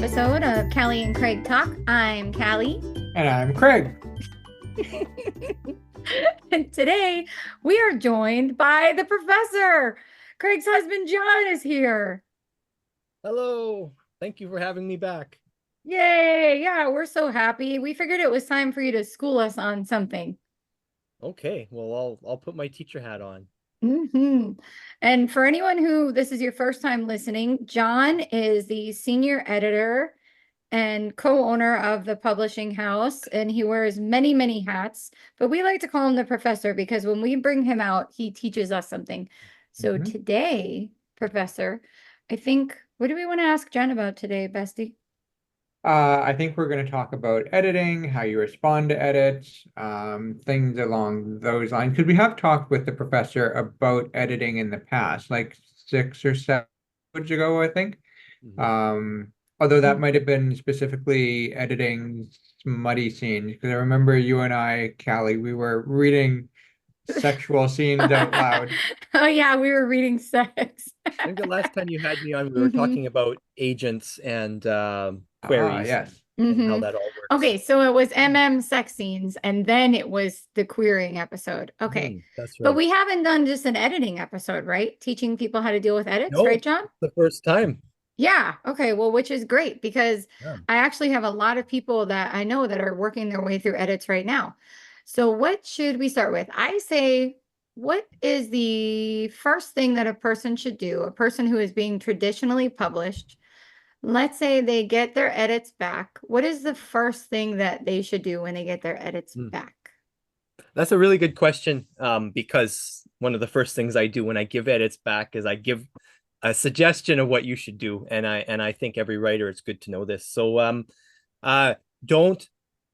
episode of Cali and Craig Talk. I'm Cali. And I'm Craig. And today we are joined by the professor. Craig's husband, John, is here. Hello. Thank you for having me back. Yay. Yeah, we're so happy. We figured it was time for you to school us on something. Okay, well, I'll put my teacher hat on. And for anyone who this is your first time listening, John is the senior editor and co-owner of the publishing house, and he wears many, many hats, but we like to call him the professor because when we bring him out, he teaches us something. So today, professor, what do we want to ask John about today, bestie? I think we're going to talk about editing, how you respond to edits, things along those lines. Because we have talked with the professor about editing in the past, like 6 or 7 years ago, I think. Although that might have been specifically editing smutty scenes, because I remember you and I, Callie, we were reading sexual scenes out loud. Oh yeah, we were reading sex. I think the last time you had me on, we were talking about agents and queries Yes. and how that all works. Okay, so it was sex scenes, and then it was the querying episode. Okay. That's But right. we haven't done just an editing episode, right? Teaching people how to deal with edits, No, right, John? the first time. Yeah. Okay. Well, which is great because Yeah. I actually have a lot of people that I know that are working their way through edits right now. So what should we start with? I say, what is the first thing that a person should do? A person who is being traditionally published, let's say they get their edits back. What is the first thing that they should do when they get their edits back? That's a really good question, because one of the first things I do when I give edits back is I give a suggestion of what you should do, and I think every writer, it's good to know this. So don't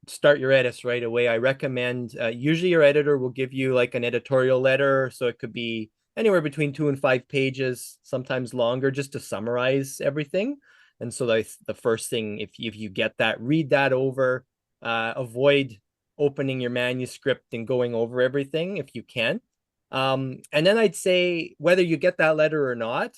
start your edits right away. I recommend usually your editor will give you like an editorial letter, so it could be anywhere between 2 and 5 pages, sometimes longer, just to summarize everything. And so the first thing, if you get that, read that over, avoid opening your manuscript and going over everything if you can. And then I'd say whether you get that letter or not,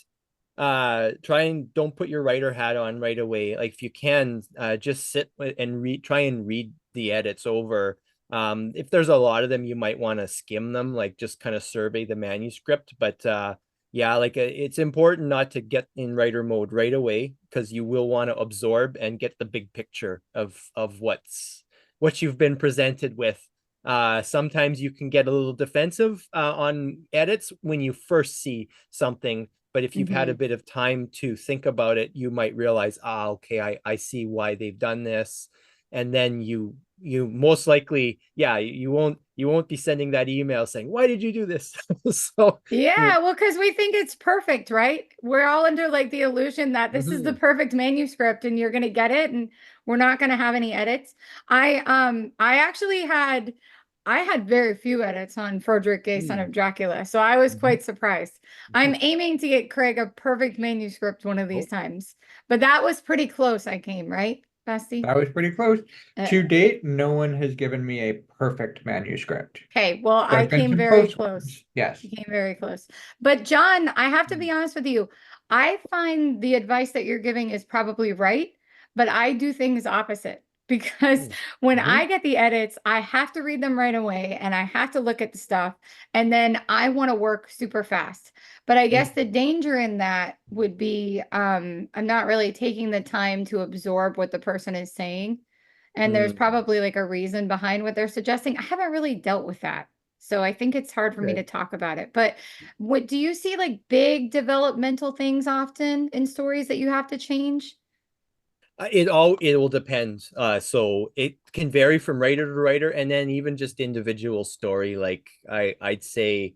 try and don't put your writer hat on right away. Like if you can, just sit and try and read the edits over. If there's a lot of them, you might want to skim them, like just kind of survey the manuscript. But yeah, like it's important not to get in writer mode right away, because you will want to absorb and get the big picture of what you've been presented with. Sometimes you can get a little defensive on edits when you first see something, but if you've had a bit of time to think about it, you might realize, okay, I see why they've done this. And then you most likely, yeah, you won't be sending that email saying, why did you do this? So yeah, well, because we think it's perfect, right? We're all under like the illusion that this is the perfect manuscript and you're gonna get it and we're not gonna have any edits. I actually had very few edits on Frederick Gay, Son of Dracula, so I was quite surprised. I'm aiming to get Craig a perfect manuscript one of these times, but that was pretty close. I came, right, Bestie? That was pretty close. To date, no one has given me a perfect manuscript. Okay, well, I There's been came some very close close. ones. Yes. You came very close. But John, I have to be honest with you. I find the advice that you're giving is probably right, but I do things opposite because when I get the edits, I have to read them right away and I have to look at the stuff and then I want to work super fast. But I guess the danger in that would be I'm not really taking the time to absorb what the person is saying. And there's probably like a reason behind what they're suggesting. I haven't really dealt with that. So I think it's hard for me to talk about it. But what do you see like big developmental things often in stories that you have to change? it will depend. So it can vary from writer to writer, and then even just individual story. Like I'd say,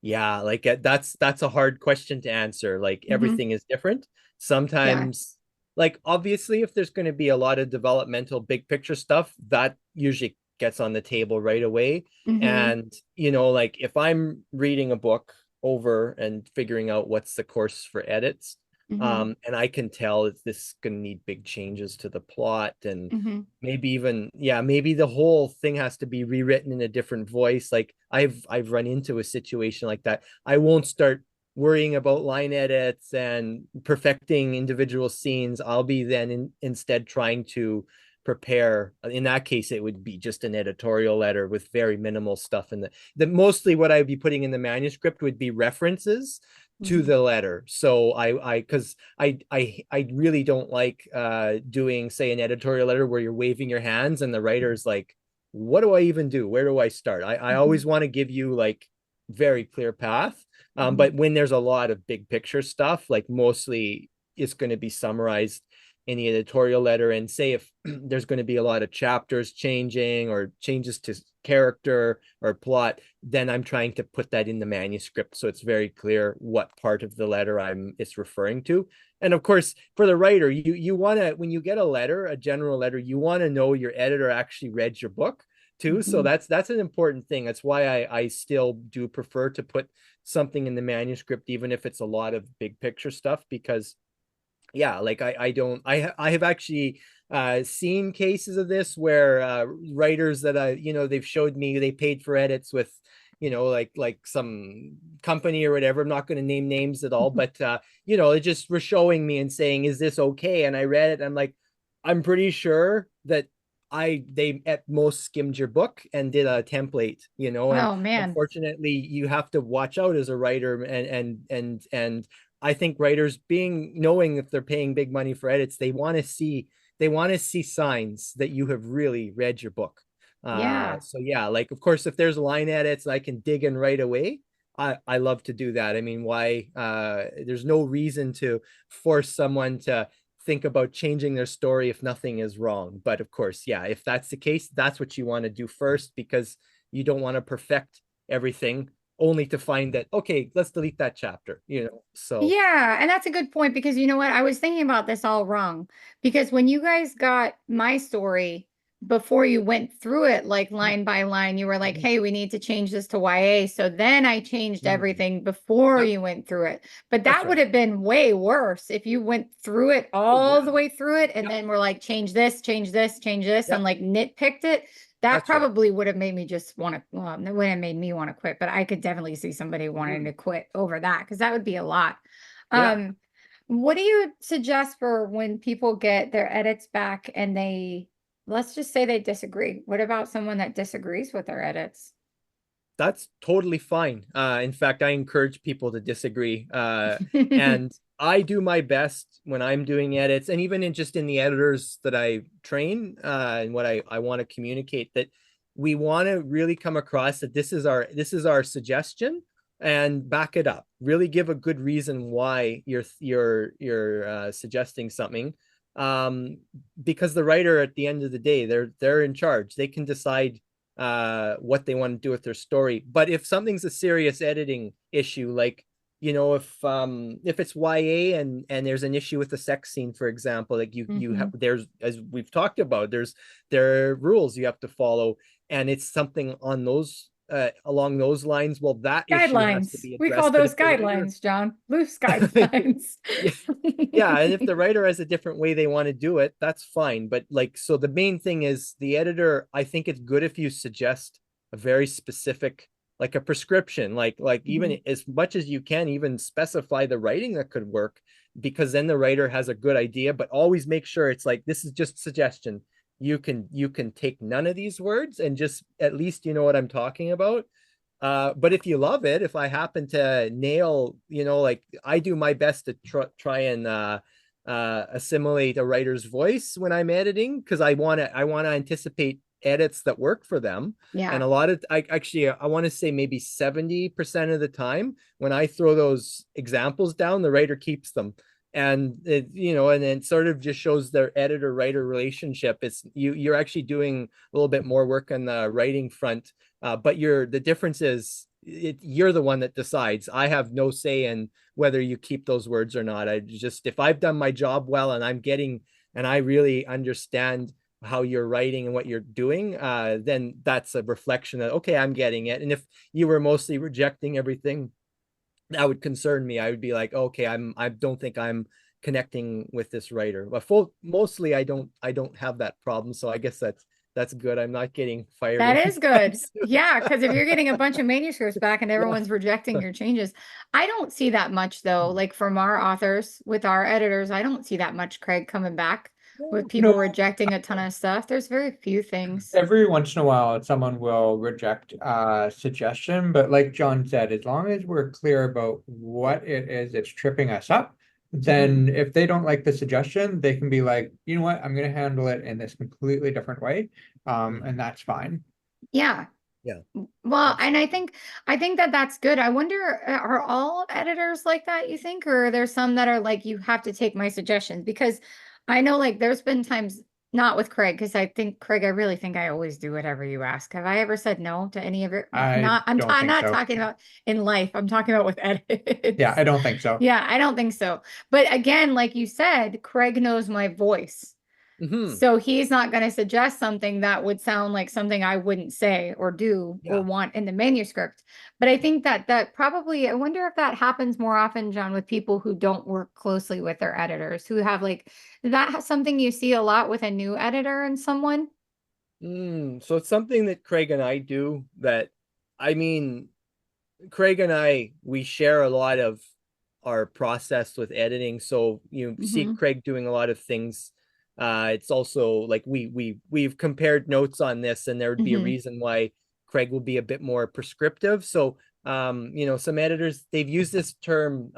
yeah, like that's a hard question to answer. Like everything is different. Sometimes, like obviously, if there's going to be a lot of developmental big picture stuff, that usually gets on the table right away. And like if I'm reading a book over and figuring out what's the course for edits, and I can tell that this is going to need big changes to the plot, and maybe even, yeah, maybe the whole thing has to be rewritten in a different voice. Like I've run into a situation like that. I won't start worrying about line edits and perfecting individual scenes. I'll be then instead trying to prepare. In that case, it would be just an editorial letter with very minimal stuff in the mostly what I'd be putting in the manuscript would be references to Mhm. the letter. So because I really don't like doing, say, an editorial letter where you're waving your hands and the writer's like, what do I even do? Where do I start? I Mhm. always want to give you like very clear path. Mhm. But when there's a lot of big picture stuff, like mostly it's going to be summarized in the editorial letter. And say if there's going to be a lot of chapters changing or changes to character or plot, then I'm trying to put that in the manuscript so it's very clear what part of the letter it's referring to. And of course, for the writer, you want to, when you get a letter, a general letter, you want to know your editor actually read your book too. So Mhm. that's an important thing. That's why I still do prefer to put something in the manuscript, even if it's a lot of big picture stuff, because yeah, like I don't, I have actually seen cases of this where writers that they've showed me they paid for edits with, like some company or whatever. I'm not going to name names at all, but they just were showing me and saying, is this okay? And I read it, and I'm like, I'm pretty sure that they at most skimmed your book and did a template, and Oh man. unfortunately you have to watch out as a writer. And I think writers, knowing if they're paying big money for edits, they want to see signs that you have really read your book. Yeah. So yeah, like of course, if there's line edits I can dig in right away, I love to do that. I mean, why? There's no reason to force someone to think about changing their story if nothing is wrong. But of course, yeah, if that's the case, that's what you want to do first, because you don't want to perfect everything only to find that, okay, let's delete that chapter. So Yeah, and that's a good point because you know what? I was thinking about this all wrong. Because when you guys got my story, before you went through it like line by line, you were like, mhm, hey, we need to change this to YA. So then I changed mhm. everything before Yep, you went through it. But that's that would right. have been way worse if you went through it Oh all yeah. the way through it and Yep, then we're like, change this, change this, change this, and yep, like nitpicked it. That that's right. probably would have made me just want to, well, it wouldn't have made me want to quit, but I could definitely see somebody wanting Mhm. to quit over that because that would be a lot. Yeah. Um, what do you suggest for when people get their edits back and let's just say they disagree? What about someone that disagrees with their edits? That's totally fine. In fact, I encourage people to disagree. And I do my best when I'm doing edits, and even in the editors that I train, and what I want to communicate, that we want to really come across that this is our suggestion, and back it up. Really give a good reason why you're suggesting something. Um, because the writer at the end of the day, they're in charge. They can decide what they want to do with their story. But if something's a serious editing issue, like if it's YA and there's an issue with the sex scene, for example, like you have, Mhm. there's, as we've talked about, there are rules you have to follow, and it's something on those along those lines, well, that issue has to Guidelines. be We call addressed. But those if the writer guidelines, John. Loose guidelines. yeah, yeah, and if the writer has a different way they want to do it, that's fine. But like, so the main thing is the editor, I think it's good if you suggest a very specific, like a prescription, like even Mhm. as much as you can, even specify the writing that could work, because then the writer has a good idea. But always make sure it's like, this is just suggestion. You can take none of these words, and just at least you know what I'm talking about. But if you love it, if I happen to nail, like I do my best to try and assimilate a writer's voice when I'm editing, because I want to anticipate edits that work for them. And Yeah. a lot of, I want to say maybe 70% of the time when I throw those examples down, the writer keeps them. And and then sort of just shows their editor writer relationship. You're actually doing a little bit more work on the writing front, but the difference is you're the one that decides. I have no say in whether you keep those words or not. I just, if I've done my job well and I really understand how you're writing and what you're doing, then that's a reflection that, okay, I'm getting it. And if you were mostly rejecting everything, that would concern me. I would be like, okay, I don't think I'm connecting with this writer. But mostly I don't have that problem. So I guess That's good. I'm not getting fired That is anytime good. soon. Yeah, because if you're getting a bunch of manuscripts back and Yeah. everyone's rejecting your changes, I don't see that much though. Like from our authors with our editors, I don't see that much Craig coming back with people No, rejecting a ton of stuff. There's very few things. every once in a while, someone will reject a suggestion, but like John said, as long as we're clear about what it is that's tripping us up, Mhm. then if they don't like the suggestion, they can be like, you know what, I'm going to handle it in this completely different way, Mm. and that's fine. Yeah. Yeah, Well, and absolutely. I think that that's good. I wonder, are all editors like that, you think, or are there some that are like, you have to take my suggestions? Because I know like there's been times, not with Craig, because I think Craig, I really think I always do whatever you ask. Have I ever said no to any of it? I Not, don't think not so. talking about in life. I'm talking about with Yeah, edits. I don't think so. Yeah, I don't think so. But again, like you said, Craig knows my voice. Hmm. So he's not going to suggest something that would sound like something I wouldn't say or do or Yeah. want in the manuscript. But I think that that probably, I wonder if that happens more often, John, with people who don't work closely with their editors, who have like, is that something you see a lot with a new editor and someone? So it's something that Craig and I do that, I mean, Craig and I, we share a lot of our process with editing. So you see Hmm. Craig doing a lot of things. It's also like we've compared notes on this, and there would be a Hmm. reason why Craig will be a bit more prescriptive. So some editors they've used this term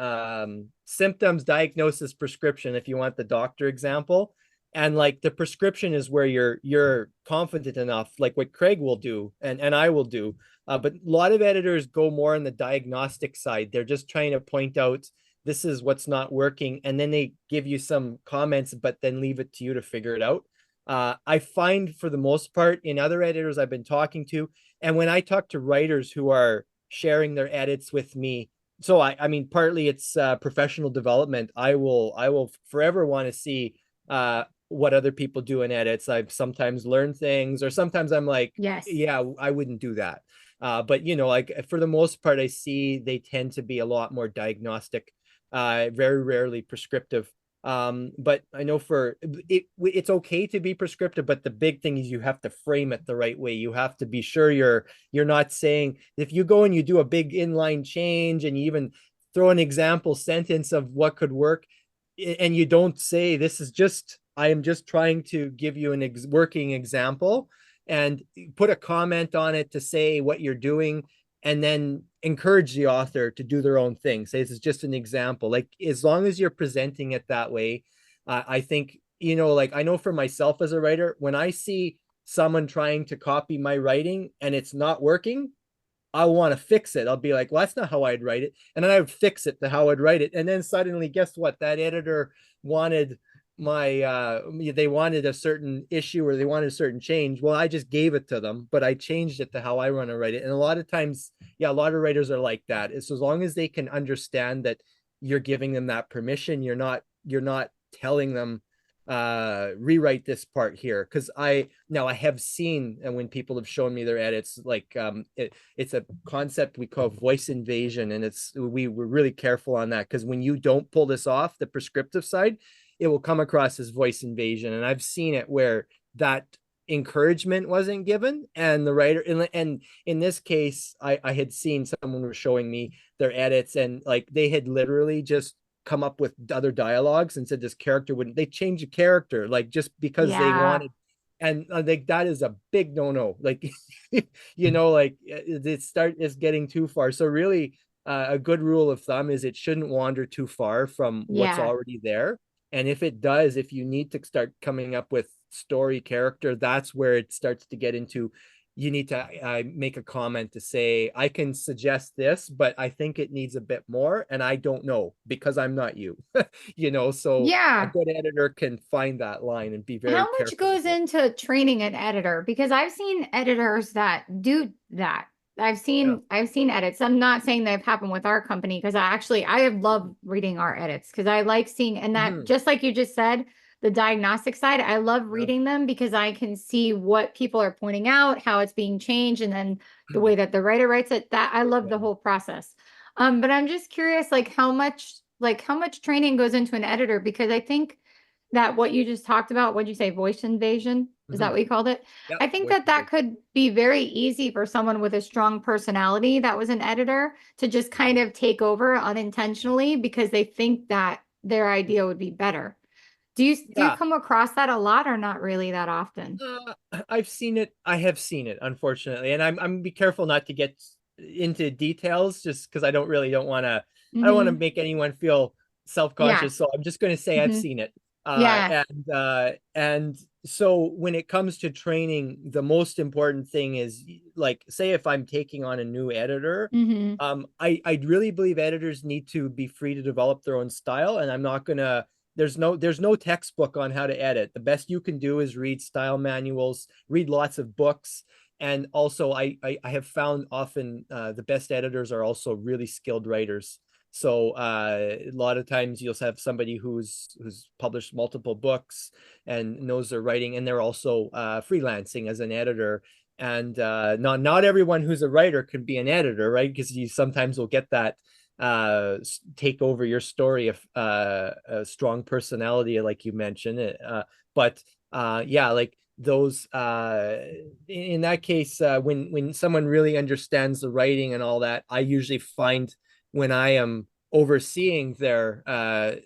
symptoms, diagnosis, prescription, if you want the doctor example. And like the prescription is where you're confident enough, like what Craig will do and I will do, but a lot of editors go more on the diagnostic side. They're just trying to point out this is what's not working, and then they give you some comments, but then leave it to you to figure it out. I find for the most part in other editors I've been talking to, and when I talk to writers who are sharing their edits with me, so I mean, partly it's professional development. I will forever want to see what other people do in edits. I've sometimes learned things, or sometimes I'm like, Yes. yeah, I wouldn't do that. But like for the most part, I see they tend to be a lot more diagnostic, very rarely prescriptive. But I know for it's okay to be prescriptive, but the big thing is you have to frame it the right way. You have to be sure you're not saying, if you go and you do a big inline change and you even throw an example sentence of what could work, and you don't say this is just, I am just trying to give you an working example, and put a comment on it to say what you're doing, and then encourage the author to do their own thing. Say this is just an example. Like as long as you're presenting it that way, I think, like I know for myself as a writer, when I see someone trying to copy my writing and it's not working, I want to fix it. I'll be like, well, that's not how I'd write it. And then I would fix it to how I'd write it. And then suddenly, guess what? That editor wanted they wanted a certain issue, or they wanted a certain change. Well, I just gave it to them, but I changed it to how I want to write it. And a lot of times, yeah, a lot of writers are like that. It's as long as they can understand that you're giving them that permission, you're not telling them rewrite this part here, because I have seen, and when people have shown me their edits, like it's a concept we call voice invasion, and we were really careful on that, because when you don't pull this off, the prescriptive side, it will come across as voice invasion. And I've seen it where that encouragement wasn't given, and the writer, and in this case, I had seen someone was showing me their edits, and like they had literally just come up with other dialogues and said this character wouldn't, they changed the character like just because they Yeah. wanted. And like that is a big no like like it's getting too far. So really, a good rule of thumb is it shouldn't wander too far from what's Yeah. already there. And if it does, if you need to start coming up with story character, that's where it starts to get into, you need to make a comment to say, I can suggest this, but I think it needs a bit more, and I don't know because I'm not you. So a Yeah. good editor can find that line and be very How much careful with goes it. into training an editor? Because I've seen editors that do that. Yeah. I've seen edits. I'm not saying they've happened with our company because I love reading our edits because I like seeing, and that Mm-hmm. just like you just said, the diagnostic side, I love Yeah. reading them because I can see what people are pointing out, how it's being changed, and then the way that the writer writes it. That I love the Yeah. whole process. But I'm just curious, like how much training goes into an editor because I think that what you just talked about, what'd you say, voice invasion? Is that what you called it? Yeah, I think that that could be very easy for someone with a strong personality that was an editor to just kind of take over unintentionally because they think that their idea would be better. Do you yeah. come across that a lot or not really that often? I've seen it. I have seen it, unfortunately, and I'm be careful not to get into details, just because I don't want to Mm-hmm. make anyone feel Yeah. self-conscious. So I'm just going to say I've Mm-hmm. seen it. Yeah. And so when it comes to training, the most important thing is, like, say if I'm taking on a new editor, Mm-hmm. I really believe editors need to be free to develop their own style, and I'm not gonna there's no textbook on how to edit. The best you can do is read style manuals, read lots of books. And also I have found often the best editors are also really skilled writers. So a lot of times you'll have somebody who's published multiple books and knows their writing, and they're also freelancing as an editor. And not everyone who's a writer can be an editor, right? Because you sometimes will get that take over your story of a strong personality, like you mentioned. But yeah, like those in that case, when someone really understands the writing and all that, I usually find when I am overseeing their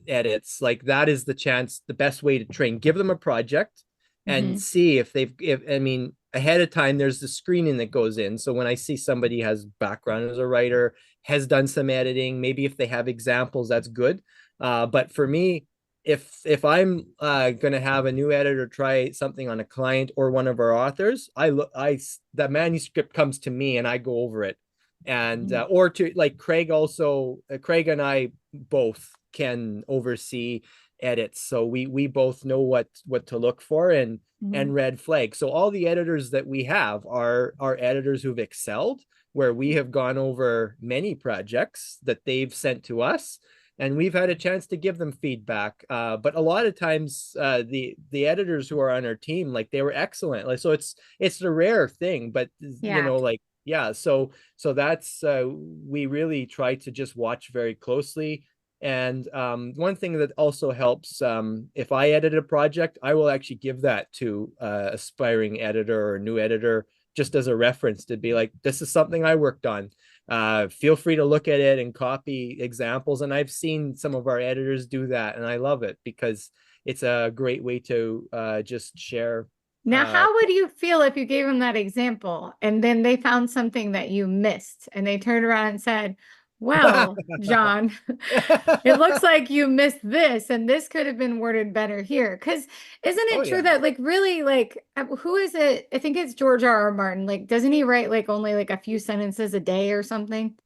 edits, like that is the best way to train. Give them a project and Mm-hmm. see if I mean, ahead of time there's the screening that goes in. So when I see somebody has background as a writer, has done some editing, maybe if they have examples, that's good. But for me, if I'm going to have a new editor try something on a client or one of our authors, the manuscript comes to me and I go over it. And or to, like, Craig and I both can oversee edits, so we both know what to look for Mm-hmm. and red flag. So all the editors that we have are editors who've excelled, where we have gone over many projects that they've sent to us, and we've had a chance to give them feedback. But a lot of times, the editors who are on our team, like, they were excellent. Like, so it's a rare thing, but Yeah. like, yeah. So that's we really try to just watch very closely. And one thing that also helps, if I edit a project, I will actually give that to aspiring editor or new editor, just as a reference, to be like, this is something I worked on. Feel free to look at it and copy examples. And I've seen some of our editors do that, and I love it because it's a great way to just share. Now, Uh, how would you feel if you gave them that example and then they found something that you missed and they turned around and said, well, John, it looks like you missed this and this could have been worded better here. Because isn't oh it true yeah. that, like, really, like, who is it? I think it's George R. R. Martin. Like, doesn't he write like only like a few sentences a day or something?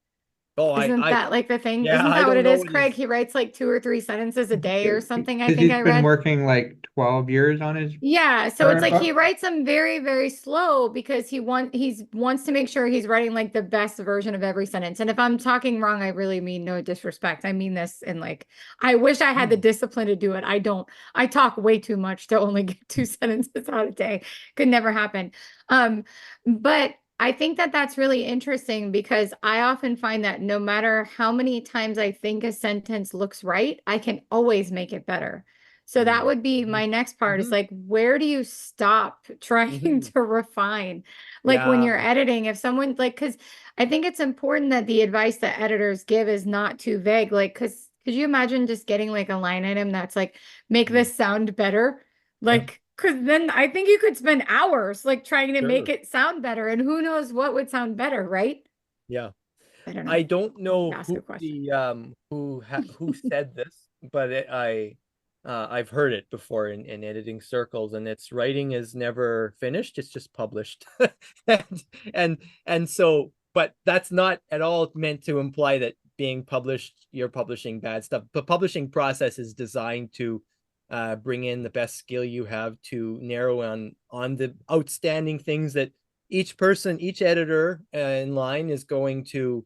Oh, Isn't that like the thing? yeah, Isn't I that what don't it know is, what Craig? his. He writes like 2 or 3 sentences a day or something, I Because think he's I been read. working like 12 years on his Yeah, so it's current like he book. writes them very, very slow because he's wants to make sure he's writing like the best version of every sentence. And if I'm talking wrong, I really mean no disrespect. I mean this in like I wish I had the Hmm. discipline to do it. I don't. I talk way too much to only get 2 sentences out a day. Could never happen. But I think that that's really interesting because I often find that no matter how many times I think a sentence looks right, I can always make it better. So that Hmm. would be Hmm. my next part is Hmm. like, where do you stop trying Hmm. to refine? Like when Yeah. you're editing, if someone like, because I think it's important that the advice that editors give is not too vague. Like, because could you imagine just getting like a line item that's like, make Hmm. this sound better? Yeah. Like, because then I think you could spend hours like trying to make Sure. it sound better. And who knows what would sound better, right? Yeah. I don't know. I don't know Ask a question. who said this, but I've heard it before in editing circles, and it's writing is never finished; it's just published. and and and so, but that's not at all meant to imply that being published, you're publishing bad stuff. The publishing process is designed to bring in the best skill you have to narrow on the outstanding things that each editor in line is going to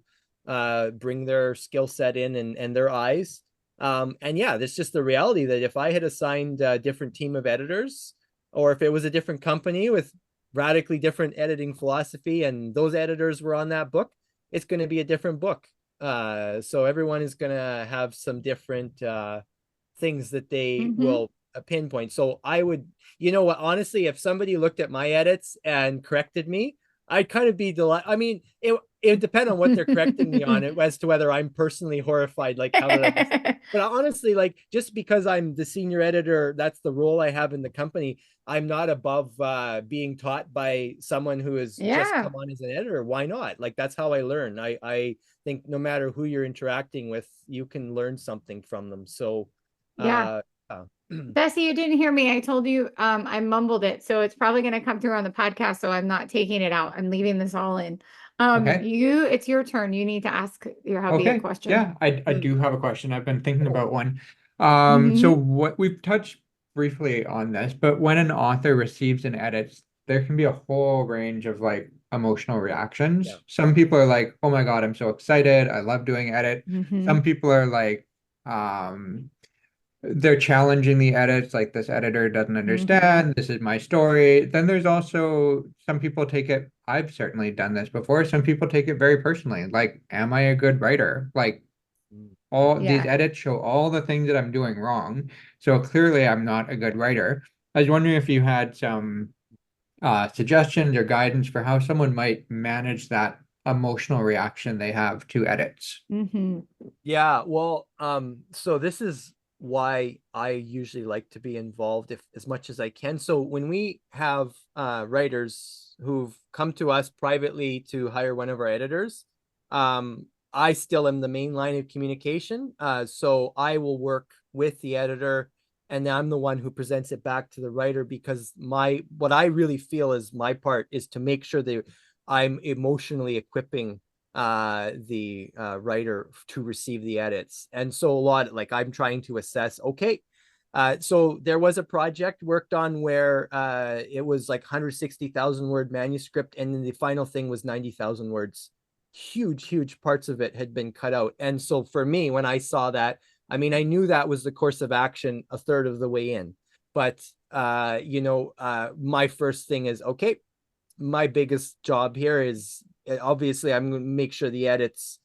bring their skill set in and their eyes. And yeah, that's just the reality that if I had assigned a different team of editors, or if it was a different company with radically different editing philosophy, and those editors were on that book, it's going to be a different book. So everyone is going to have some different things that they Mm-hmm. will a pinpoint. So I would, you know what, honestly, if somebody looked at my edits and corrected me, I'd kind of be delighted. I mean, it would depend on what they're correcting me on, it as to whether I'm personally horrified, like how did I mess up? But honestly, like just because I'm the senior editor, that's the role I have in the company. I'm not above being taught by someone who has just Yeah. come on as an editor. Why not? Like that's how I learn. I think no matter who you're interacting with, you can learn something from them. So, Yeah. uh, Bessie, you didn't hear me. I told you I mumbled it, so it's probably going to come through on the podcast, so I'm not taking it out. I'm leaving this all in. Okay. It's your turn. You need to ask your hubby a Okay. question. Yeah, I do have a question. I've been thinking oh, about one. So Hmm. what we've touched briefly on this, but when an author receives an edit, there can be a whole range of like emotional yeah. reactions. Some people are like, "Oh my God, I'm so excited. I love doing edit." Hmm. Some people are like, um, they're challenging the edits, like this editor doesn't Hmm. understand, this is my story. Then there's also some people take it, I've certainly done this before, some people take it very personally. Like, am I a good writer? Like all these Yeah. edits show all the things that I'm doing wrong. So clearly I'm not a good writer. I was wondering if you had some suggestions or guidance for how someone might manage that emotional reaction they have to edits. Hmm. Yeah, well, so this is why I usually like to be involved if as much as I can. So when we have writers who've come to us privately to hire one of our editors, I still am the main line of communication. So I will work with the editor, and I'm the one who presents it back to the writer because my what I really feel is my part is to make sure that I'm emotionally equipping the writer to receive the edits. And so a lot like I'm trying to assess, okay, so there was a project worked on where it was like 160,000 word manuscript, and then the final thing was 90,000 words. Huge parts of it had been cut out. And so for me, when I saw that, I mean, I knew that was the course of action a third of the way in. But my first thing is, okay, my biggest job here is obviously I'm going to make sure the edits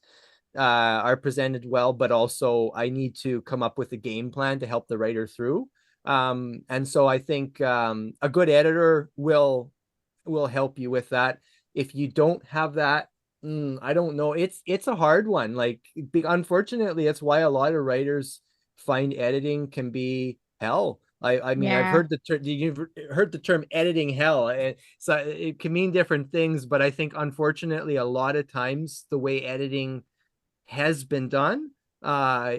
are presented well, but also I need to come up with a game plan to help the writer through. And so I think a good editor will help you with that. If you don't have that, I don't know. It's a hard one. Like, unfortunately, it's why a lot of writers find editing can be hell. I mean, I've Yeah. heard the term, you've heard the term editing hell. And so it can mean different things, but I think unfortunately, a lot of times the way editing has been done,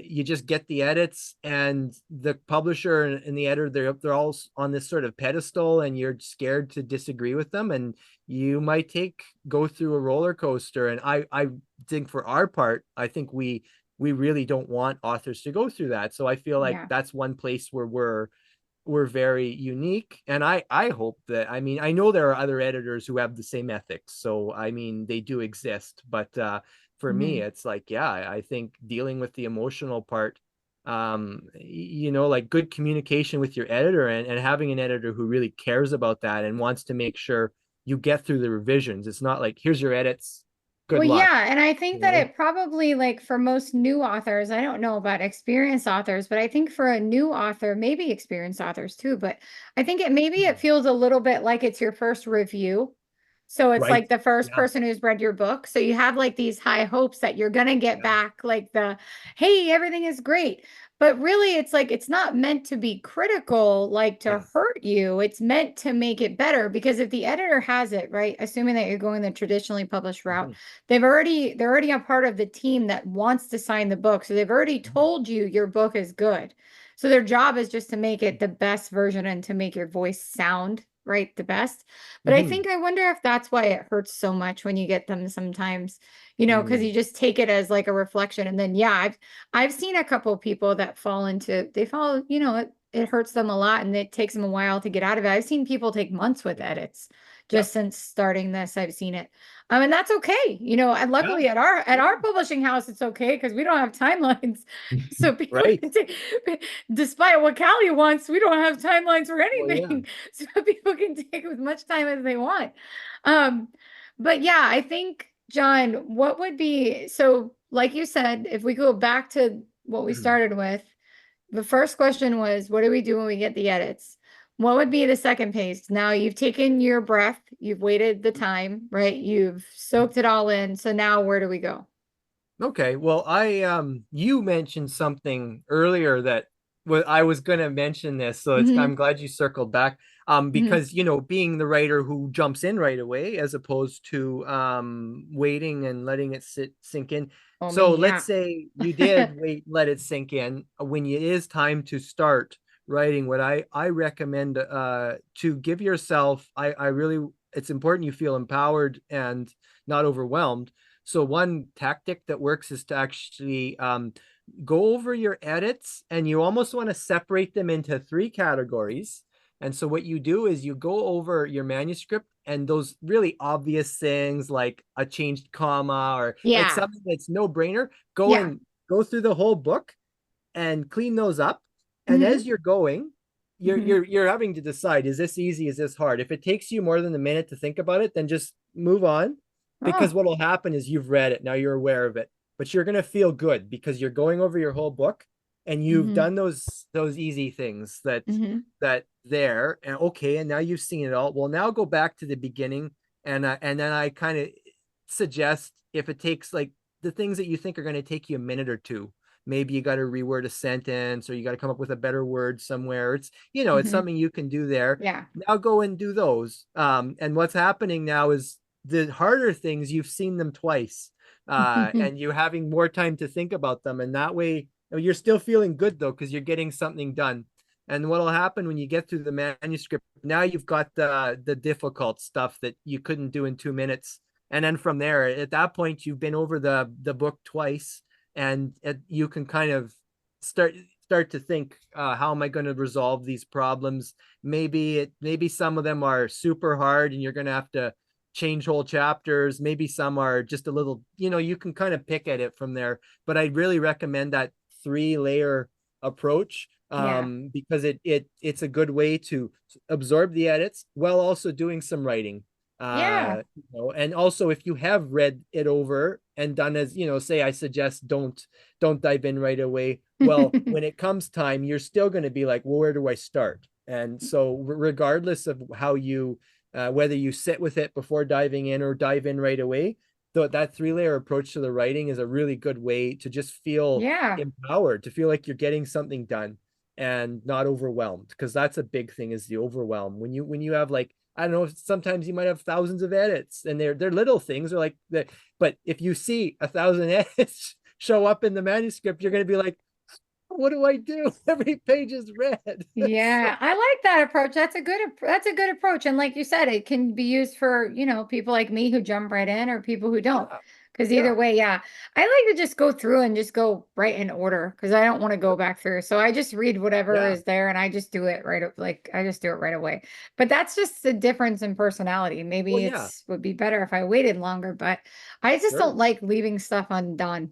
you just get the edits, and the publisher and the editor, they're all on this sort of pedestal, and you're scared to disagree with them, and you might go through a roller coaster. And I think for our part, I think we really don't want authors to go through that. So I feel like Yeah. that's one place where we're very unique. And I hope that, I mean, I know there are other editors who have the same ethics, so I mean they do exist, but for me Hmm. it's like, yeah, I think dealing with the emotional part, like good communication with your editor, and having an editor who really cares about that and wants to make sure you get through the revisions. It's not like, here's your edits, good Well, luck, yeah, and I you think that know. it probably like for most new authors, I don't know about experienced authors, but I think for a new author, maybe experienced authors too, but I think it feels a little bit like it's your first review. So it's Right, like the first yeah, person who's read your book. So you have like these high hopes that you're gonna get yeah, back like hey, everything is great. But really, it's like it's not meant to be critical, like to yes, hurt you. It's meant to make it better because if the editor has it, right, assuming that you're going the traditionally published route, mhm, they're already a part of the team that wants to sign the book. So they've already mhm, told you your book is good. So their job is just to make it the best version and to make your voice sound right the best. But mhm, I wonder if that's why it hurts so much when you get them sometimes, because mm, you just take it as like a reflection. And then yeah, I've seen a couple of people that they fall, it hurts them a lot and it takes them a while to get out of it. I've seen people take months with yeah, edits yep, just since starting this. I've seen it. And that's okay. And yeah, luckily at yeah, our publishing house, it's okay because we don't have timelines. So people right, can take, despite what Callie wants, we don't have timelines for well, yeah. anything. So people can take as much time as they want. Um, but yeah, I think, John, what would be so like you said, if we go back to what we started with, the first question was, what do we do when we get the edits? What would be the second page? Now you've taken your breath, you've waited the time, right? You've soaked it all in. So now where do we go? Okay, well, you mentioned something earlier that I was going to mention this, so I'm Hmm. glad you circled back. Hmm. Because being the writer who jumps in right away as opposed to waiting and letting it sink in. Oh, So me, let's yeah. say you did let it sink in. When it is time to start writing, what I recommend to give yourself, I really, it's important you feel empowered and not overwhelmed. So one tactic that works is to actually go over your edits, and you almost want to separate them into three categories. And so what you do is you go over your manuscript, and those really obvious things like a changed comma or like Yeah. something that's no brainer, Yeah. go through the whole book and clean those up. And as Hmm. you're going, Hmm. you're having to decide, is this easy, is this hard? If it takes you more than a minute to think about it, then just move on, because Oh. what will happen is you've read it, now you're aware of it, but you're going to feel good because you're going over your whole book and you've Hmm. done those easy things Hmm. that there. And okay, and now you've seen it all. Well, now go back to the beginning, and then I kind of suggest, if it takes like the things that you think are going to take you a minute or two, maybe you got to reword a sentence, or you got to come up with a better word somewhere. It's Hmm. something you can do there. Yeah. Now go and do those. And what's happening now is the harder things, you've seen them twice, and you're having more time to think about them. And that way, you're still feeling good though, because you're getting something done. And what'll happen when you get through the manuscript, now you've got the difficult stuff that you couldn't do in 2 minutes. And then from there, at that point, you've been over the book twice, and you can kind of start to think, how am I going to resolve these problems? Maybe some of them are super hard and you're going to have to change whole chapters. Maybe some are just a little, you can kind of pick at it from there. But I really recommend that 3-layer approach, Yeah. because it's a good way to absorb the edits while also doing some writing. Yeah. And also, if you have read it over and done, as say, I suggest don't dive in right away. Well, when it comes time, you're still going to be like, well, where do I start? And so regardless of how you whether you sit with it before diving in or dive in right away, that 3-layer approach to the writing is a really good way to just feel Yeah. empowered, to feel like you're getting something done and not overwhelmed, because that's a big thing, is the overwhelm. When you have, like, I don't know, sometimes you might have thousands of edits, and they're little things, or like that. But if you see 1,000 edits show up in the manuscript, you're going to be like, what do I do? Every page is read. So, Yeah, I like that approach. That's a good approach. And like you said, it can be used for, people like me who jump right in or people who don't. yeah, Because either yeah, way, yeah. I like to just go through and just go right in order because I don't want to go back through. So I just read whatever yeah. is there and I just do it like I just do it right away. But that's just the difference in personality. Well, Maybe yeah, it's would be better if I waited longer, but I just sure. don't like leaving stuff undone.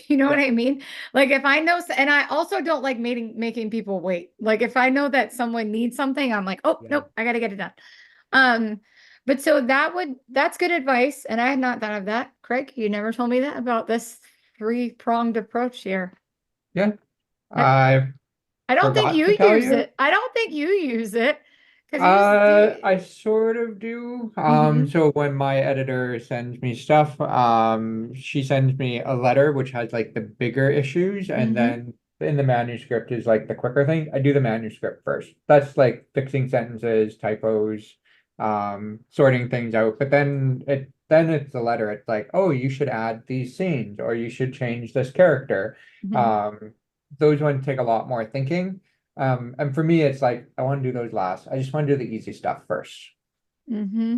You know what Yeah, I mean? Like if I know, and I also don't like making people wait. Like if I know that someone needs something, I'm like, oh, yeah. nope, I gotta get it done. Um, but so that's good advice. And I had not thought of that. Craig, you never told me that about this three-pronged approach here. Yeah, I, I I don't think forgot to you tell use you. it. I don't think you use it because you, I sort of do. mm-hmm, So when my editor sends me stuff, she sends me a letter which has like the bigger issues, and mm-hmm, then in the manuscript is like the quicker thing. I do the manuscript first. That's like fixing sentences, typos, sorting things out. But then it's the letter. It's like, oh, you should add these scenes, or you should change this character. mm-hmm, Um, those ones take a lot more thinking. And for me, it's like I want to do those last. I just want to do the easy stuff first. mm-hmm.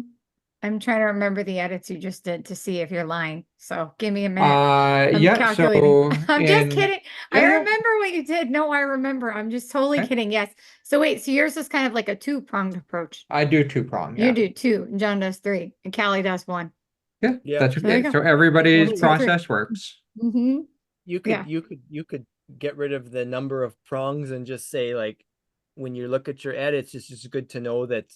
I'm trying to remember the edits you just did to see if you're lying. So give me a minute. I'm Yeah, calculating. so I'm just in kidding. I yeah, yeah, remember what you did. No, I remember. I'm just totally okay. kidding. Yes. So wait, so yours is kind of like a two-pronged approach. I do two prong, You yeah. do two, and John does three, and Callie does one. Yeah, Yeah. that's So there you okay. go. So everybody's One, Well, two, three. process works. Mm-hmm. you could Yeah. you could you could get rid of the number of prongs and just say, like, when you look at your edits, it's just good to know that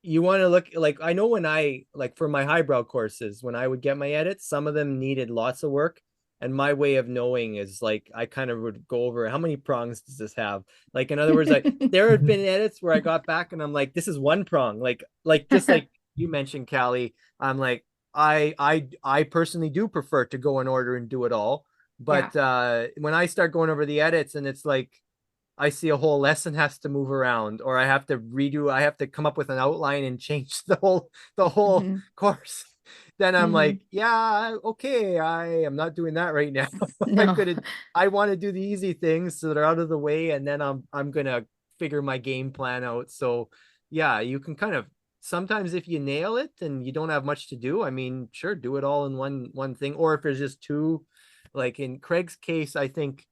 you want to look, like, I know when I, like, for my highbrow courses, when I would get my edits, some of them needed lots of work, And my way of knowing is like I kind of would go over how many prongs does this have? Like in other words, like there have been edits where I got back and I'm like, this is one prong. Like just like you mentioned, Callie, I'm like, I personally do prefer to go in order and do it all. Yeah. But when I start going over the edits and it's like I see a whole lesson has to move around, or I have to redo, I have to come up with an outline and change the whole Hmm. course. Then I'm Hmm. like, yeah, okay, I am not doing that right now. I No. could I want to do the easy things so they're out of the way, and then I'm gonna figure my game plan out. So yeah, you can kind of sometimes if you nail it and you don't have much to do, I mean, sure, do it all in one thing. Or if there's just two, like in Craig's case, I think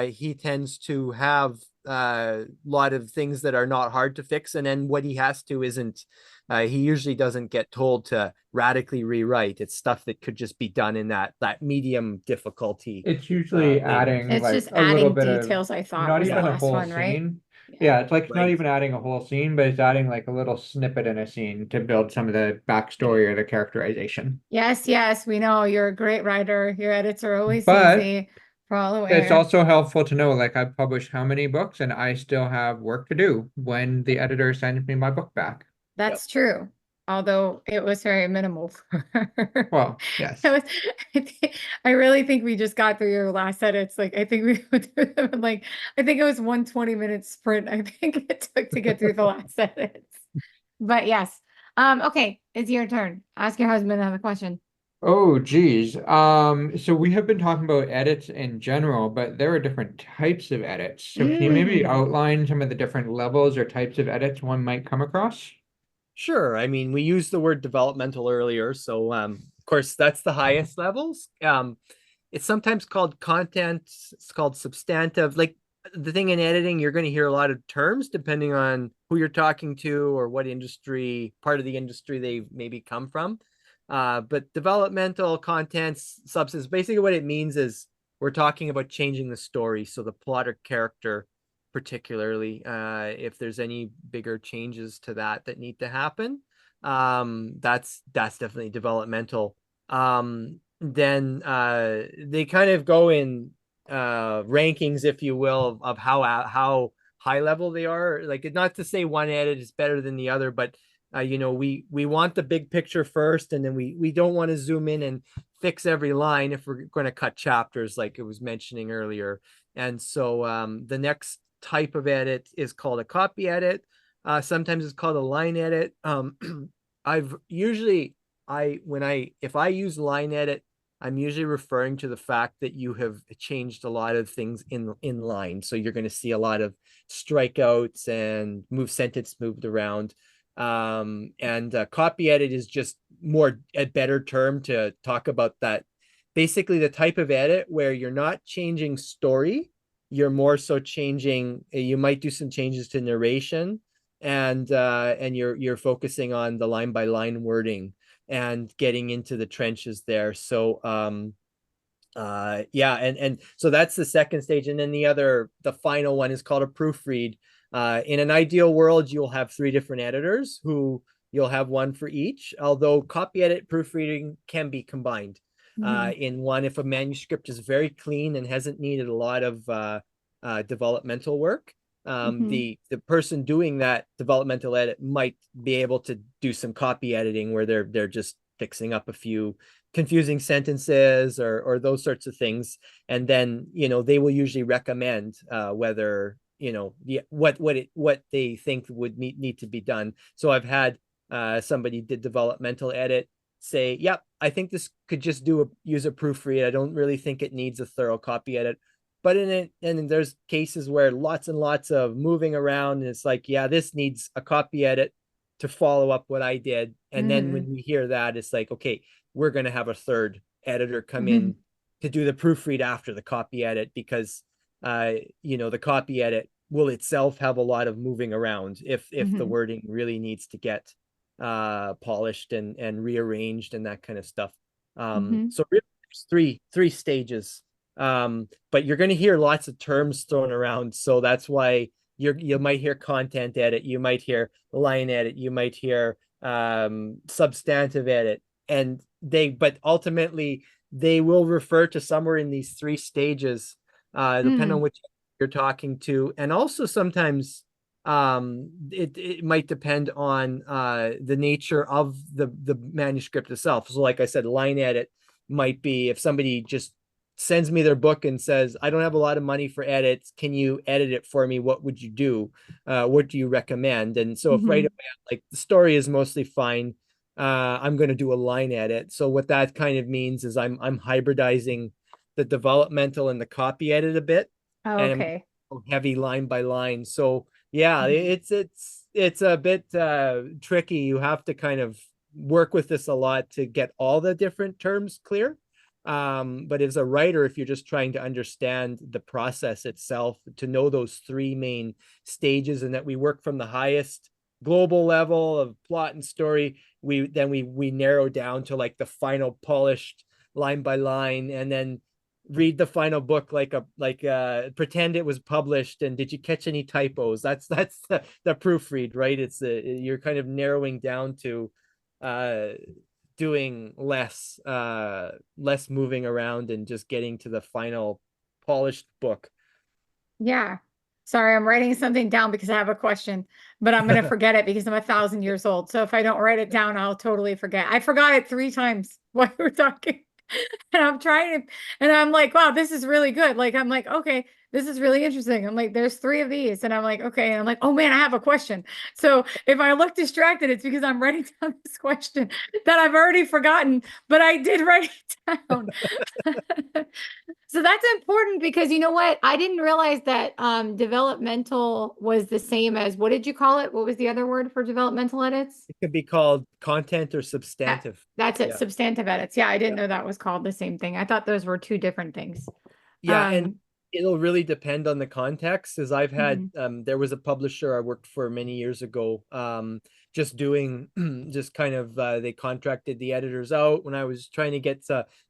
he tends to have a lot of things that are not hard to fix, and then what he has to isn't. He usually doesn't get told to radically rewrite. It's stuff that could just be done in that medium difficulty It's usually thing. adding It's like just a little adding bit of, details, I thought not was the even a last whole one, right? scene. Yeah. Yeah, it's like not Right. even adding a whole scene, but it's adding like a little snippet in a scene to build some of the backstory or the characterization. Yes, yes, we know you're a great writer. Your edits are always But easy. We're all it's aware. also helpful to know, like I've published how many books and I still have work to do when the editor sends me my book back. Yep. That's true. Although it was very minimal for her. Well, It yes. was, I really think we just got through your last edits. Like I think we went through them in like I think it was 120-minute sprint. I think it took to get through the last edits. But yes. Okay, it's your turn. Ask your husband another question. Oh, geez. So we have been talking about edits in general, but there are different types of edits. So can you maybe Mm. outline some of the different levels or types of edits one might come across? Sure. I mean, we used the word developmental earlier, so of course that's the highest levels. It's sometimes called content, it's called substantive. Like the thing in editing, you're going to hear a lot of terms depending on who you're talking to or what industry, part of the industry they maybe come from. But developmental contents, substance, basically what it means is we're talking about changing the story. So the plot or character, particularly, if there's any bigger changes to that need to happen, that's definitely developmental. Then they kind of go in rankings, if you will, of how high level they are. Like not to say one edit is better than the other, but we want the big picture first, and then we don't want to zoom in and fix every line if we're going to cut chapters, like it was mentioning earlier. And so the next type of edit is called a copy edit. Sometimes it's called a line edit. I've usually I when I if I use line edit, I'm usually referring to the fact that you have changed a lot of things in line. So you're going to see a lot of strikeouts and sentence moved around. And copy edit is just more a better term to talk about that. Basically, the type of edit where you're not changing story, you're more so changing. You might do some changes to narration, and you're focusing on the line by line wording and getting into the trenches there. So yeah, and so that's the second stage, and then the final one is called a proofread. In an ideal world, you'll have three different editors who you'll have one for each, although copy edit proofreading can be combined Mhm. in one if a manuscript is very clean and hasn't needed a lot of developmental work. Mhm. The person doing that developmental edit might be able to do some copy editing where they're just fixing up a few confusing sentences or those sorts of things, and then they will usually recommend whether what they think would need to be done. So I've had somebody did developmental edit say, yep, I think this could just use a proofread. I don't really think it needs a thorough copy edit. But in it, and there's cases where lots and lots of moving around, and it's like, yeah, this needs a copy edit to follow up what I did. And then when Mhm. we hear that, it's like, okay, we're going to have a third editor come in Mhm. to do the proofread after the copy edit, because the copy edit will itself have a lot of moving around if the Mhm. wording really needs to get polished and rearranged and that kind of stuff. Mhm. So really there's three stages. But you're going to hear lots of terms thrown around, so that's why you might hear content edit, you might hear line edit, you might hear substantive edit, but ultimately they will refer to somewhere in these three stages, depending on Mm. which you're talking to. And also sometimes it might depend on the nature of the manuscript itself. So like I said, line edit might be if somebody just sends me their book and says, I don't have a lot of money for edits. Can you edit it for me? What would you do? What do you recommend? And so if right Hmm. away, like the story is mostly fine, I'm going to do a line edit. So what that kind of means is I'm hybridizing the developmental and the copy edit a bit, Oh, and okay. I'm heavy line by line. So yeah, Mhm. it's a bit tricky. You have to kind of work with this a lot to get all the different terms clear. But as a writer, if you're just trying to understand the process itself, to know those three main stages, and that we work from the highest global level of plot and story, we narrow down to like the final polished line by line, and then read the final book pretend it was published, and did you catch any typos? That's the proofread, right? It's you're kind of narrowing down to uh doing less moving around and just getting to the final polished book. Yeah. Sorry, I'm writing something down because I have a question, but I'm going to forget it because I'm 1,000 years old. So if I don't write it down, I'll totally forget. I forgot it 3 times while you were talking. And I'm trying to, and I'm like, wow, this is really good. Like, I'm like, okay, this is really interesting. I'm like, there's 3 of these. And I'm like, okay. And I'm like, oh man, I have a question. So if I look distracted, it's because I'm writing down this question that I've already forgotten, but I did write it down. So that's important because you know what? I didn't realize that developmental was the same as what did you call it? What was the other word for developmental edits? It could be called content or That, substantive. that's it, Yeah. substantive edits. Yeah, I didn't Yeah. know that was called the same thing. I thought those were two different things. Yeah, and Um, it'll really depend on the context. As I've had, mhm. there was a publisher I worked for many years ago, just doing, just kind of, they contracted the editors out when I was trying to get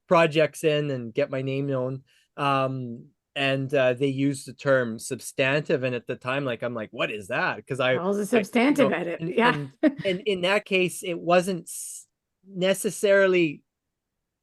projects in and get my name known. And they used the term substantive, and at the time, like I'm like, what is that? Because That was a I, substantive edit. and Yeah. and in that case, it wasn't necessarily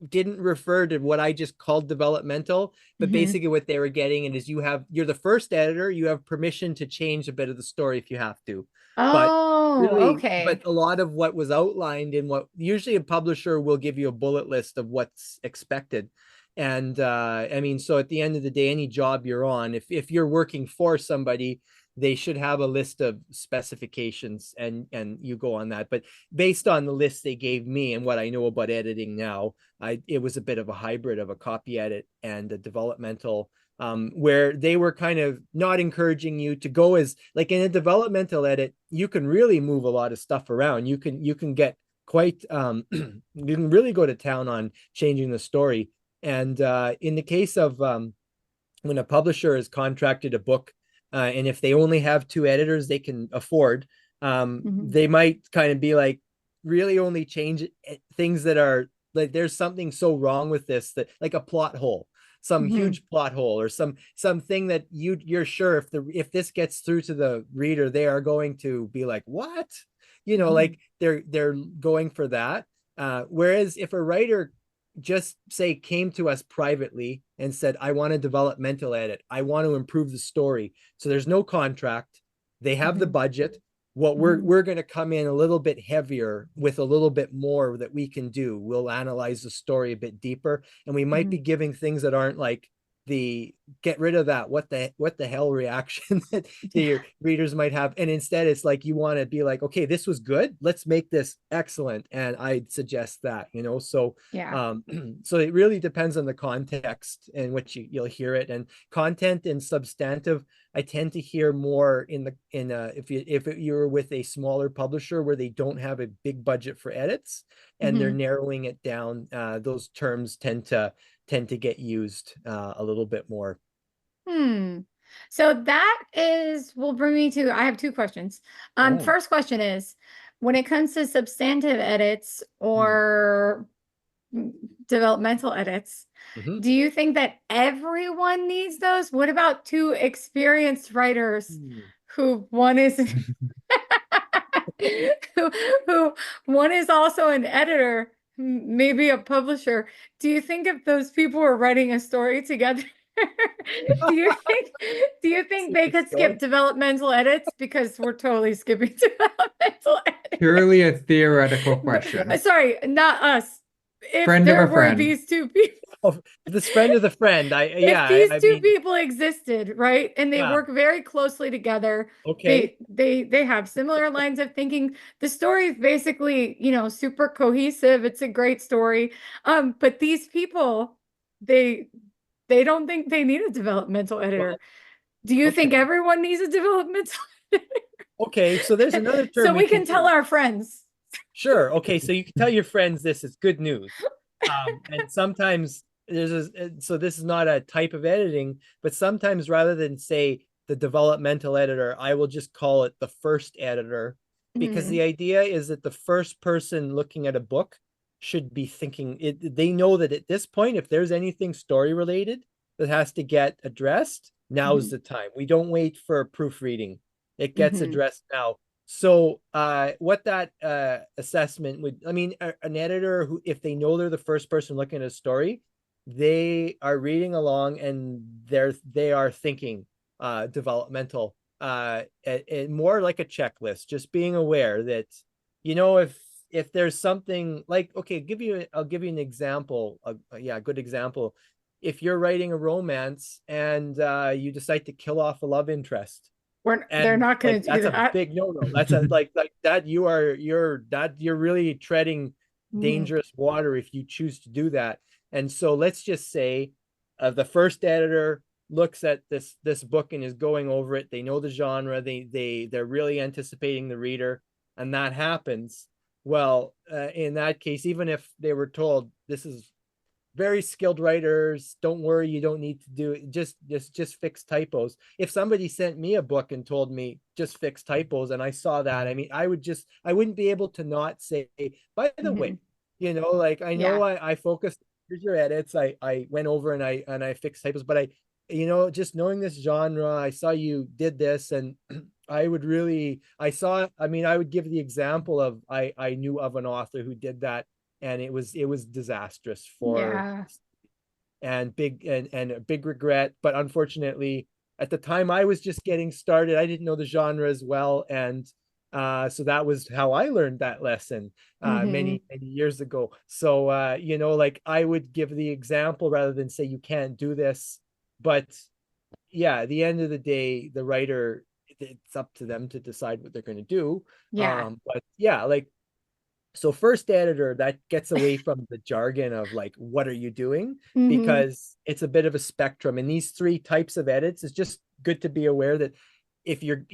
didn't refer to what I just called developmental, but Hmm. basically what they were getting is you're the first editor, you have permission to change a bit of the story if you have to. But Oh, really, okay. but a lot of what was outlined in what usually a publisher will give you a bullet list of what's expected. And I mean, so at the end of the day, any job you're on, if you're working for somebody, they should have a list of specifications and you go on that. But based on the list they gave me and what I know about editing now, it was a bit of a hybrid of a copy edit and a developmental, where they were kind of not encouraging you to go as like in a developmental edit, you can really move a lot of stuff around. You can get quite you can really go to town on changing the story. And in the case of when a publisher has contracted a book, and if they only have two editors they can afford, Hmm. they might kind of be like, really only change things that are like there's something so wrong with this, that like a plot hole, some Hmm. huge plot hole, or something that you're sure if this gets through to the reader, they are going to be like, what, Hmm. like they're going for that. Whereas if a writer just say came to us privately and said, I want a developmental edit, I want to improve the story, so there's no contract, they have the Hmm. budget, what Hmm. we're going to come in a little bit heavier with a little bit more that we can do. We'll analyze the story a bit deeper, and we might Hmm. be giving things that aren't like the get rid of that what the hell reaction that Yeah. your readers might have. And instead it's like you want to be like, okay, this was good, let's make this excellent, and I'd suggest that, so Yeah. um so it really depends on the context in which you'll hear it. And content and substantive, I tend to hear more if you're with a smaller publisher where they don't have a big budget for edits and they're Hmm. narrowing it down, those terms tend to get used a little bit more. Hmm. So that will bring me to, I have two questions. Oh. First question is, when it comes to substantive edits Hmm. or developmental edits, Mhm. do you think that everyone needs those? What about two experienced writers Hmm. who one is who, who one is also an editor maybe a publisher. Do you think if those people were writing a story together, do you think they It's could skip going. developmental edits? Because we're totally skipping developmental edits. Purely a theoretical But, question. sorry, not us. If Friend of there a were friend. these two people, Oh, this friend of the friend. if Yeah, these I two mean, people existed, right, and they yeah, work very closely together, okay. they have similar lines of thinking. The story is basically, super cohesive. It's a great story. But these people, they don't think they need a developmental editor. Well, Do you think okay. everyone needs a developmental Okay, so there's another so term we we can can tell use. our friends? Sure. Okay, so you can tell your friends this is good news. And sometimes so this is not a type of editing, but sometimes rather than say the developmental editor, I will just call it the first editor, because the Mm, idea is that the first person looking at a book should be thinking it. They know that at this point, if there's anything story related that has to get addressed, now's mhm, the time. We don't wait for proofreading. It gets mhm, addressed now. So what that assessment would, I mean, an editor who, if they know they're the first person looking at a story, they are reading along and they are thinking developmental, more like a checklist, just being aware that, if there's something like, okay, I'll give you an example, yeah, a good example. If you're writing a romance and you decide to kill off a love interest, they're and not going like to do that's a that. big no-no. That's a like that you're really treading Mhm, dangerous water if you choose to do that. And so let's just say the first editor looks at this book and is going over it. They know the genre, they're really anticipating the reader, and that happens. Well, in that case, even if they were told this is very skilled writers, don't worry, you don't need to do it, just fix typos. If somebody sent me a book and told me just fix typos and I saw that, I mean, I wouldn't be able to not say, by the way, mhm. like, I know Yeah. I focused, here's your edits, I went over and I fixed typos, but just knowing this genre, I saw you did this, and I mean, I would give the example of, I knew of an author who did that, and it was disastrous for, Yeah. and a big regret. But unfortunately, at the time I was just getting started, I didn't know the genre as well, and so that was how I learned that lesson Hmm. many years ago. So like, I would give the example rather than say you can't do this. But yeah, at the end of the day, the writer, it's up to them to decide what they're going to do. Yeah. But yeah, like, so first editor, that gets away from the jargon of like, what are you doing? Hmm. Because it's a bit of a spectrum. And these three types of edits, it's just good to be aware that if you're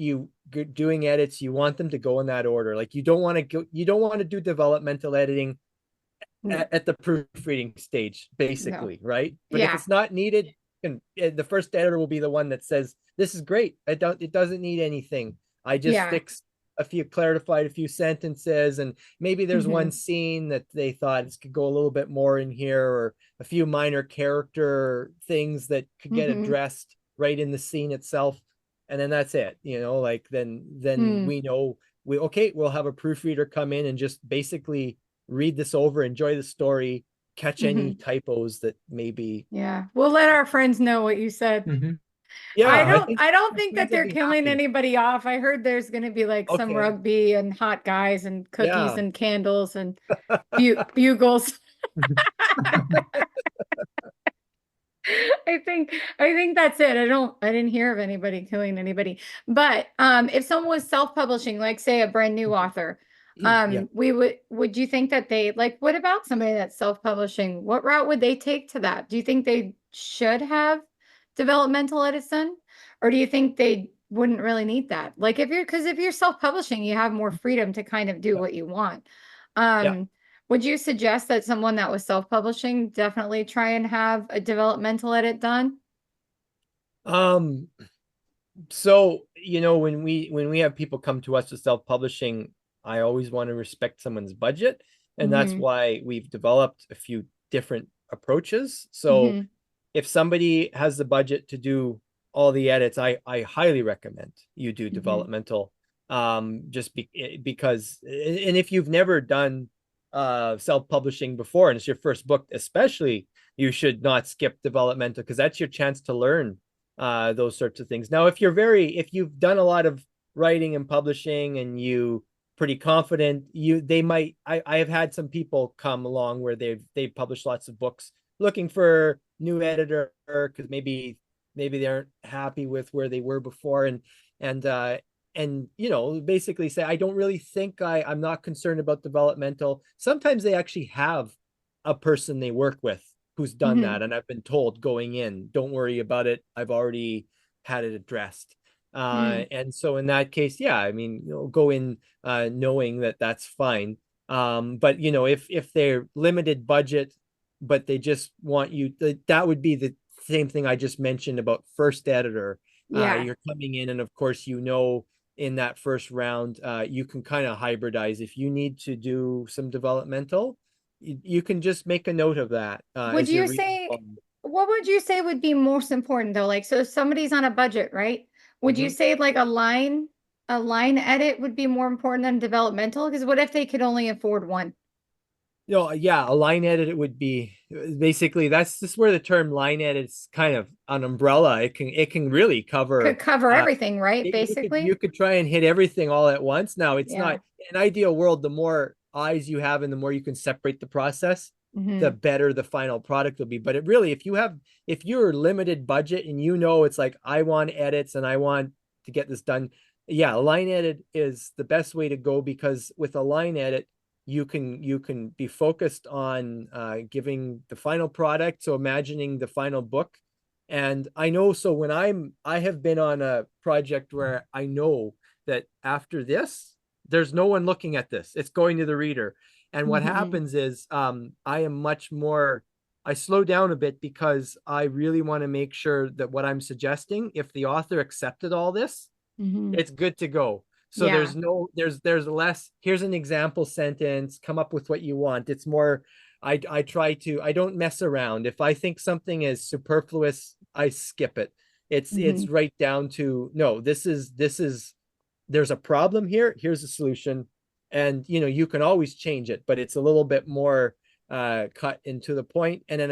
doing edits, you want them to go in that order. Like, you don't want to do developmental editing at the proofreading stage, No. basically, right? But if Yeah. it's not needed, and the first editor will be the one that says, this is great, it doesn't need anything, I just Yeah. fixed clarified a few sentences, and maybe there's one Hmm. scene that they thought this could go a little bit more in here, or a few minor character things that could get Hmm. addressed right in the scene itself. And then that's it, like, then Hmm. we know, okay, we'll have a proofreader come in and just basically read this over, enjoy the story, catch any Hmm. typos that maybe. Yeah. We'll let our friends know what you said. Mhm. Yeah, I I think don't your think that friends will they're be killing happy. anybody off. I heard there's going to be like some Okay. rugby and hot guys and cookies Yeah. and candles and bugles. I think that's it. I didn't hear of anybody killing anybody. But if someone was self-publishing, like say a brand new author, Yeah. would you think that they like what about somebody that's self-publishing? What route would they take to that? Do you think they should have developmental edits done? Or do you think they wouldn't really need that? Like if you're self-publishing, you have more freedom to kind of do what you want. Yeah. Um, would you suggest that someone that was self-publishing definitely try and have a developmental edit done? um so when we have people come to us with self-publishing, I always want to respect someone's budget, and that's Hmm. why we've developed a few different approaches. So Hmm. if somebody has the budget to do all the edits, I highly recommend you do Hmm. developmental. Because, and if you've never done self-publishing before and it's your first book, especially, you should not skip developmental, because that's your chance to learn those sorts of things. Now, if you've done a lot of writing and publishing and you pretty confident, I have had some people come along where they've published lots of books looking for new editor because maybe they aren't happy with where they were before, and basically say, I don't really think I'm not concerned about developmental. Sometimes they actually have a person they work with who's done Mm-hmm. that, and I've been told going in, don't worry about it, I've already had it addressed. Mm. And so in that case, yeah, I mean, go in knowing that that's fine. But if they're limited budget, but they just want you, that would be the same thing I just mentioned about first editor. Yeah. You're coming in, and of course, in that first round, you can kind of hybridize. If you need to do some developmental, you can just make a note of that Would as you're you reading say, along. what would you say would be most important though? Like, so if somebody's on a budget, right? Would you Mhm. say like a line edit would be more important than developmental? Because what if they could only afford one? Yeah, a line edit, it would be basically, that's just where the term line edit is kind of an umbrella. It can really Could cover cover everything, right? you Basically. could try and hit everything all at once. Now, it's Yeah. not an ideal world. The more eyes you have and the more you can separate the process, the Hmm. better the final product will be. But it really, if you're limited budget and it's like, I want edits and I want to get this done, yeah, a line edit is the best way to go, because with a line edit, you can be focused on giving the final product. So imagining the final book. And I know, so when I have been on a project where I know that after this, there's no one looking at this. It's going to the reader. And what Hmm. happens is I slow down a bit, because I really want to make sure that what I'm suggesting, if the author accepted all this, Hmm. it's good to go. So Yeah. there's less, here's an example sentence, come up with what you want. It's more, I don't mess around. If I think something is superfluous, I skip it. It's Hmm. right down to, no, this is there's a problem here, here's a solution. And you can always change it, but it's a little bit more cut into the point. And then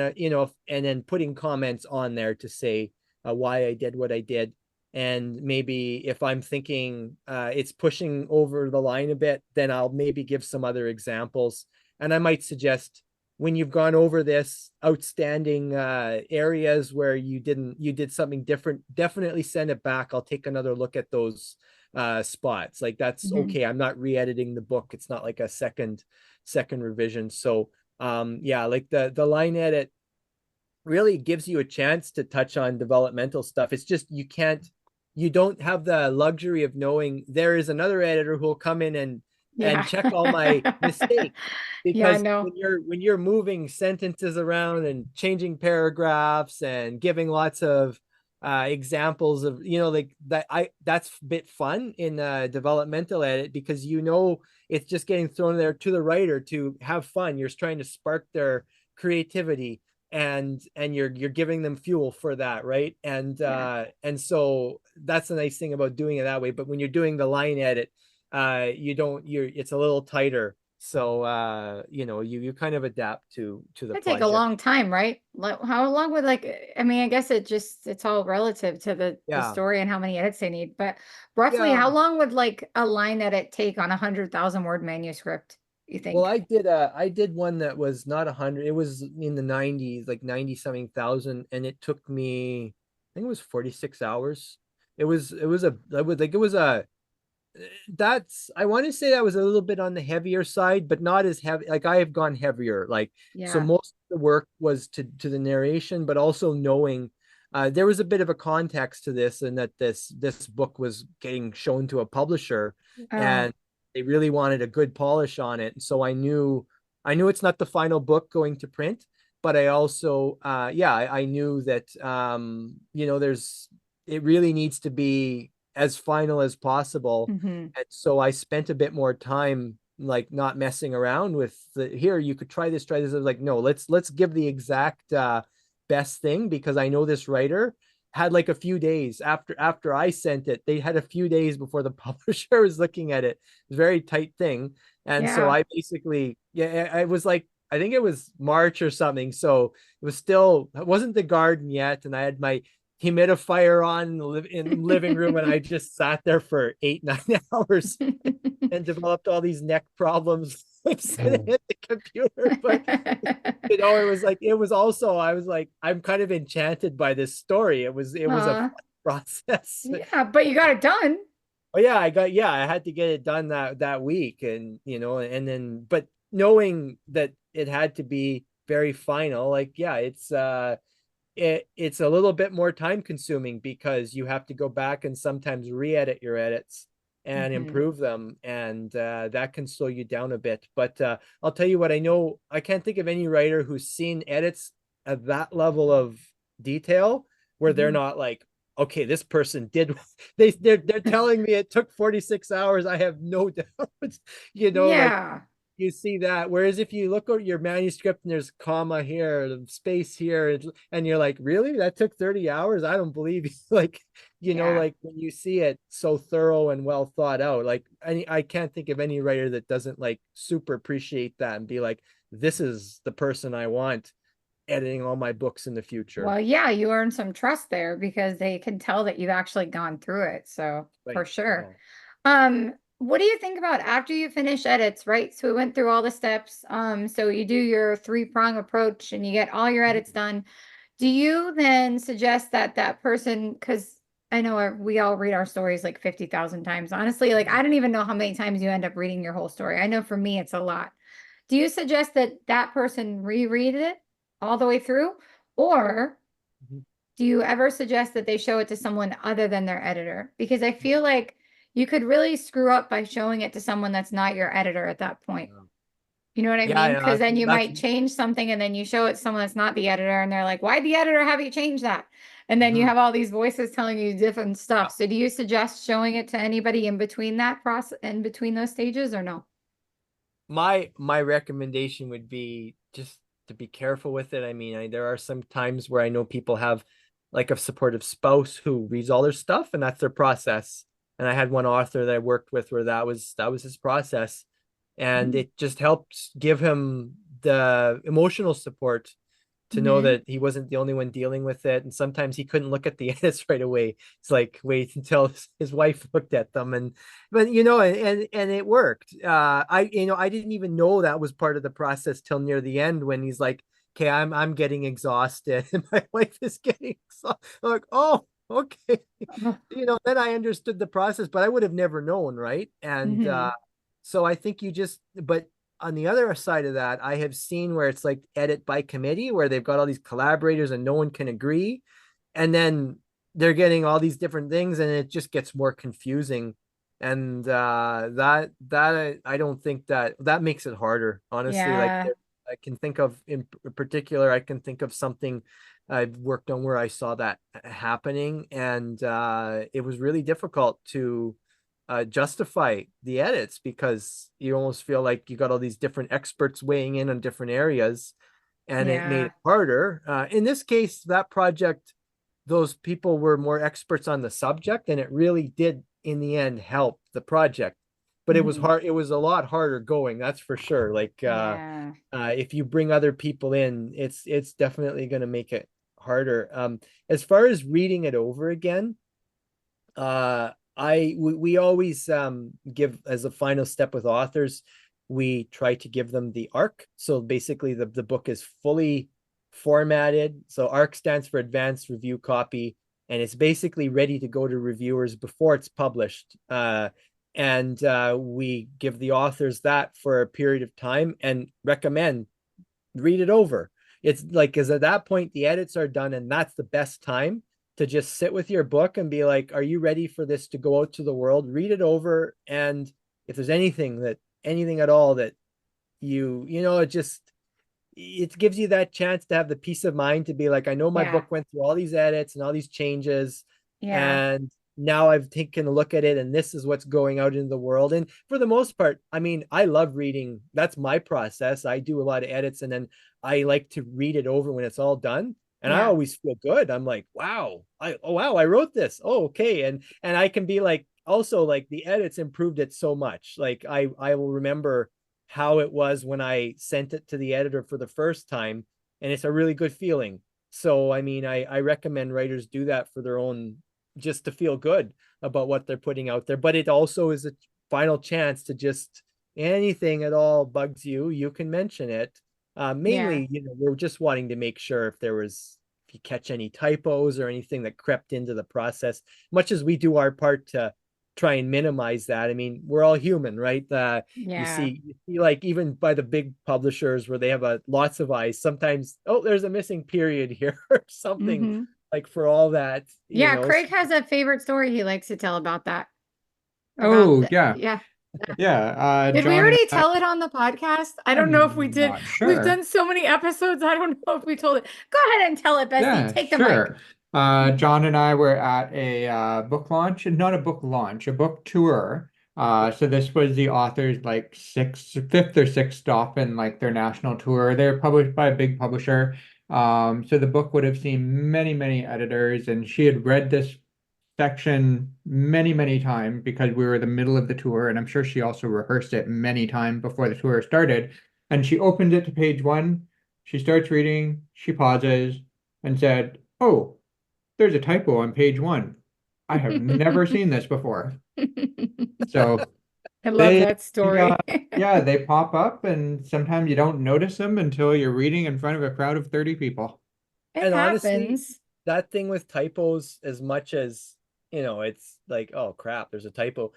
and then putting comments on there to say why I did what I did. And maybe if I'm thinking it's pushing over the line a bit, then I'll maybe give some other examples. And I might suggest, when you've gone over this outstanding areas where you did something different, definitely send it back. I'll take another look at those spots. Like, that's Hmm. okay. I'm not re-editing the book. It's not like a second revision. So yeah, like the line edit really gives you a chance to touch on developmental stuff. It's just, you don't have the luxury of knowing there is another editor who will come in and Yeah. check all my mistakes. Yeah, I Because know. when you're moving sentences around and changing paragraphs and giving lots of examples of, like that, that's a bit fun in developmental edit, because it's just getting thrown there to the writer to have fun. You're trying to spark their creativity, and you're giving them fuel for that, right? Yeah. And so that's the nice thing about doing it that way. But when you're doing the line edit, you don't you're it's a little tighter. So you kind of adapt to the It'd take a project. long time, right? Like, how long would I mean, I guess it's all relative to the Yeah. story and how many edits they need, but roughly Yeah. how long would like a line edit take on 100,000 word manuscript, you Well, think? I did one that was not 100. It was in the 90s, like 90 something thousand, and it took me, I think it was 46 hours. It was a that's I want to say that was a little bit on the heavier side, but not as heavy. Like, I have gone heavier. Like, so Yeah. most of the work was to the narration, but also knowing there was a bit of a context to this, and that this book was getting shown to a publisher, Oh. and they really wanted a good polish on it. And so I knew it's not the final book going to print, but I also yeah, I knew that there's it really needs to be as final as possible. Hmm. And so I spent a bit more time, like, not messing around with here, you could try this, try this. I was like, no, let's give the exact best thing, because I know this writer had like a few days after I sent it. They had a few days before the publisher was looking at it. It was a very tight thing. And so Yeah. I basically, yeah, I was like, I think it was March or something. So it was still, it wasn't the garden yet. And I had my humidifier on in the living room, and I just sat there for 8, 9 hours and developed all these neck problems sitting at the computer. But it was like, it was also, I was like, I'm kind of enchanted by this story. It was a uh, fun process. yeah, but you got it done. Oh yeah, I had to get it done that week, and and then, but knowing that it had to be very final, like, yeah, it's a little bit more time consuming because you have to go back and sometimes re-edit your edits and Hmm. improve them, and that can slow you down a bit. But I'll tell you what, I know I can't think of any writer who's seen edits at that level of detail where they're Hmm. not like, okay, this person did they're telling me it took 46 hours. I have no doubt. Like, Yeah. you see that. Whereas if you look at your manuscript and there's comma here, space here, and you're like, really? That took 30 hours? I don't believe you. Like, Yeah. like when you see it so thorough and well thought out, like I can't think of any writer that doesn't like super appreciate that and be like, this is the person I want editing all my books in the future. Well, yeah, you earn some trust there because they can tell that you've actually gone through it. So for Right. sure. Yeah. What do you think about after you finish edits, right? So we went through all the steps. So you do your three-prong approach and you get all your edits done. Do you then suggest that that person, because I know we all read our stories like 50,000 times. Honestly, like I don't even know how many times you end up reading your whole story. I know for me it's a lot. Do you suggest that that person reread it all the way through? Or Mhm. do you ever suggest that they show it to someone other than their editor? Because I feel like you could really screw up by showing it to someone that's not your editor at that point. You know what I mean? Yeah, Because then you that's might change something and then you show it to someone that's not the editor and they're like, why'd the editor have you change that? And then you mhm. have all these voices telling you different stuff. So do you suggest showing it to anybody in between that process, in between those stages or no? My recommendation would be just to be careful with it. I mean, there are some times where I know people have like a supportive spouse who reads all their stuff, and that's their process. And I had one author that I worked with where that was his process, and it just helped give him the emotional support to know Mm-hmm. that he wasn't the only one dealing with it. And sometimes he couldn't look at the edits right away. It's like, wait until his wife looked at them. But and it worked. I didn't even know that was part of the process till near the end when he's like, okay, I'm getting exhausted and my wife is getting exhausted. I'm like, oh, okay. Then I understood the process, but I would have never known, right? And Mm-hmm. so I think but on the other side of that, I have seen where it's like edit by committee, where they've got all these collaborators and no one can agree. And then they're getting all these different things and it just gets more confusing. And I don't think that makes it harder, honestly. Like Yeah. I can think of in particular, I can think of something I've worked on where I saw that happening, and it was really difficult to justify the edits because you almost feel like you got all these different experts weighing in on different areas, and it made Yeah. it harder. In this case, that project, those people were more experts on the subject, and it really did, in the end, help the project. But it was Mm-hmm. hard. It was a lot harder going, that's for sure. Like Yeah. if you bring other people in, it's definitely going to make it harder. As far as reading it over again, we always give as a final step with authors, we try to give them the arc. So basically the book is fully formatted. So arc stands for advanced review copy, and it's basically ready to go to reviewers before it's published. And we give the authors that for a period of time and recommend read it over. It's like, because at that point the edits are done, and that's the best time to just sit with your book and be like, are you ready for this to go out to the world? Read it over, and if there's anything at all that it gives you that chance to have the peace of mind to be like, I know my Yeah. book went through all these edits and all these changes, Yeah. and now I've taken a look at it, and this is what's going out into the world. And for the most part, I mean, I love reading. That's my process. I do a lot of edits, and then I like to read it over when it's all done. And I Yeah. always feel good. I'm like, wow, I wrote this. Oh, okay. And I can be like, also like the edits improved it so much. Like I will remember how it was when I sent it to the editor for the first time, and it's a really good feeling. So I mean, I recommend writers do that for their own, just to feel good about what they're putting out there. But it also is a final chance to just, anything at all bugs you, you can mention it. Yeah. Mainly, we're just wanting to make sure if you catch any typos or anything that crept into the process, much as we do our part to try and minimize that. I mean, we're all human, right? Yeah. You see, like even by the big publishers where they have lots of eyes, sometimes, oh, there's a missing period here or something, Hmm. like for all that, Yeah, Craig has a favorite story he likes to tell about that. About Oh, the, yeah. yeah. Yeah. Did we John and already I, tell it on the podcast? I don't know if we I'm did. not We've sure. done so many episodes. I don't know if we told it. Go ahead and tell it, Bessie. Yeah, Take the mic. sure. John and I were at a book launch, not a book launch, a book tour. So this was the author's like fifth or sixth stop in like their national tour. They're published by a big publisher. So the book would have seen many, many editors, and she had read this section many, many times because we were in the middle of the tour, and I'm sure she also rehearsed it many times before the tour started. And she opens it to page one. She starts reading, she pauses, and said, "Oh, there's a typo on page one. I have never seen this before." So I love they, that uh, story. yeah, they pop up, and sometimes you don't notice them until you're reading in front of a crowd of 30 people. It And honestly, happens. that thing with typos, as much as, it's like, oh crap, there's a typo.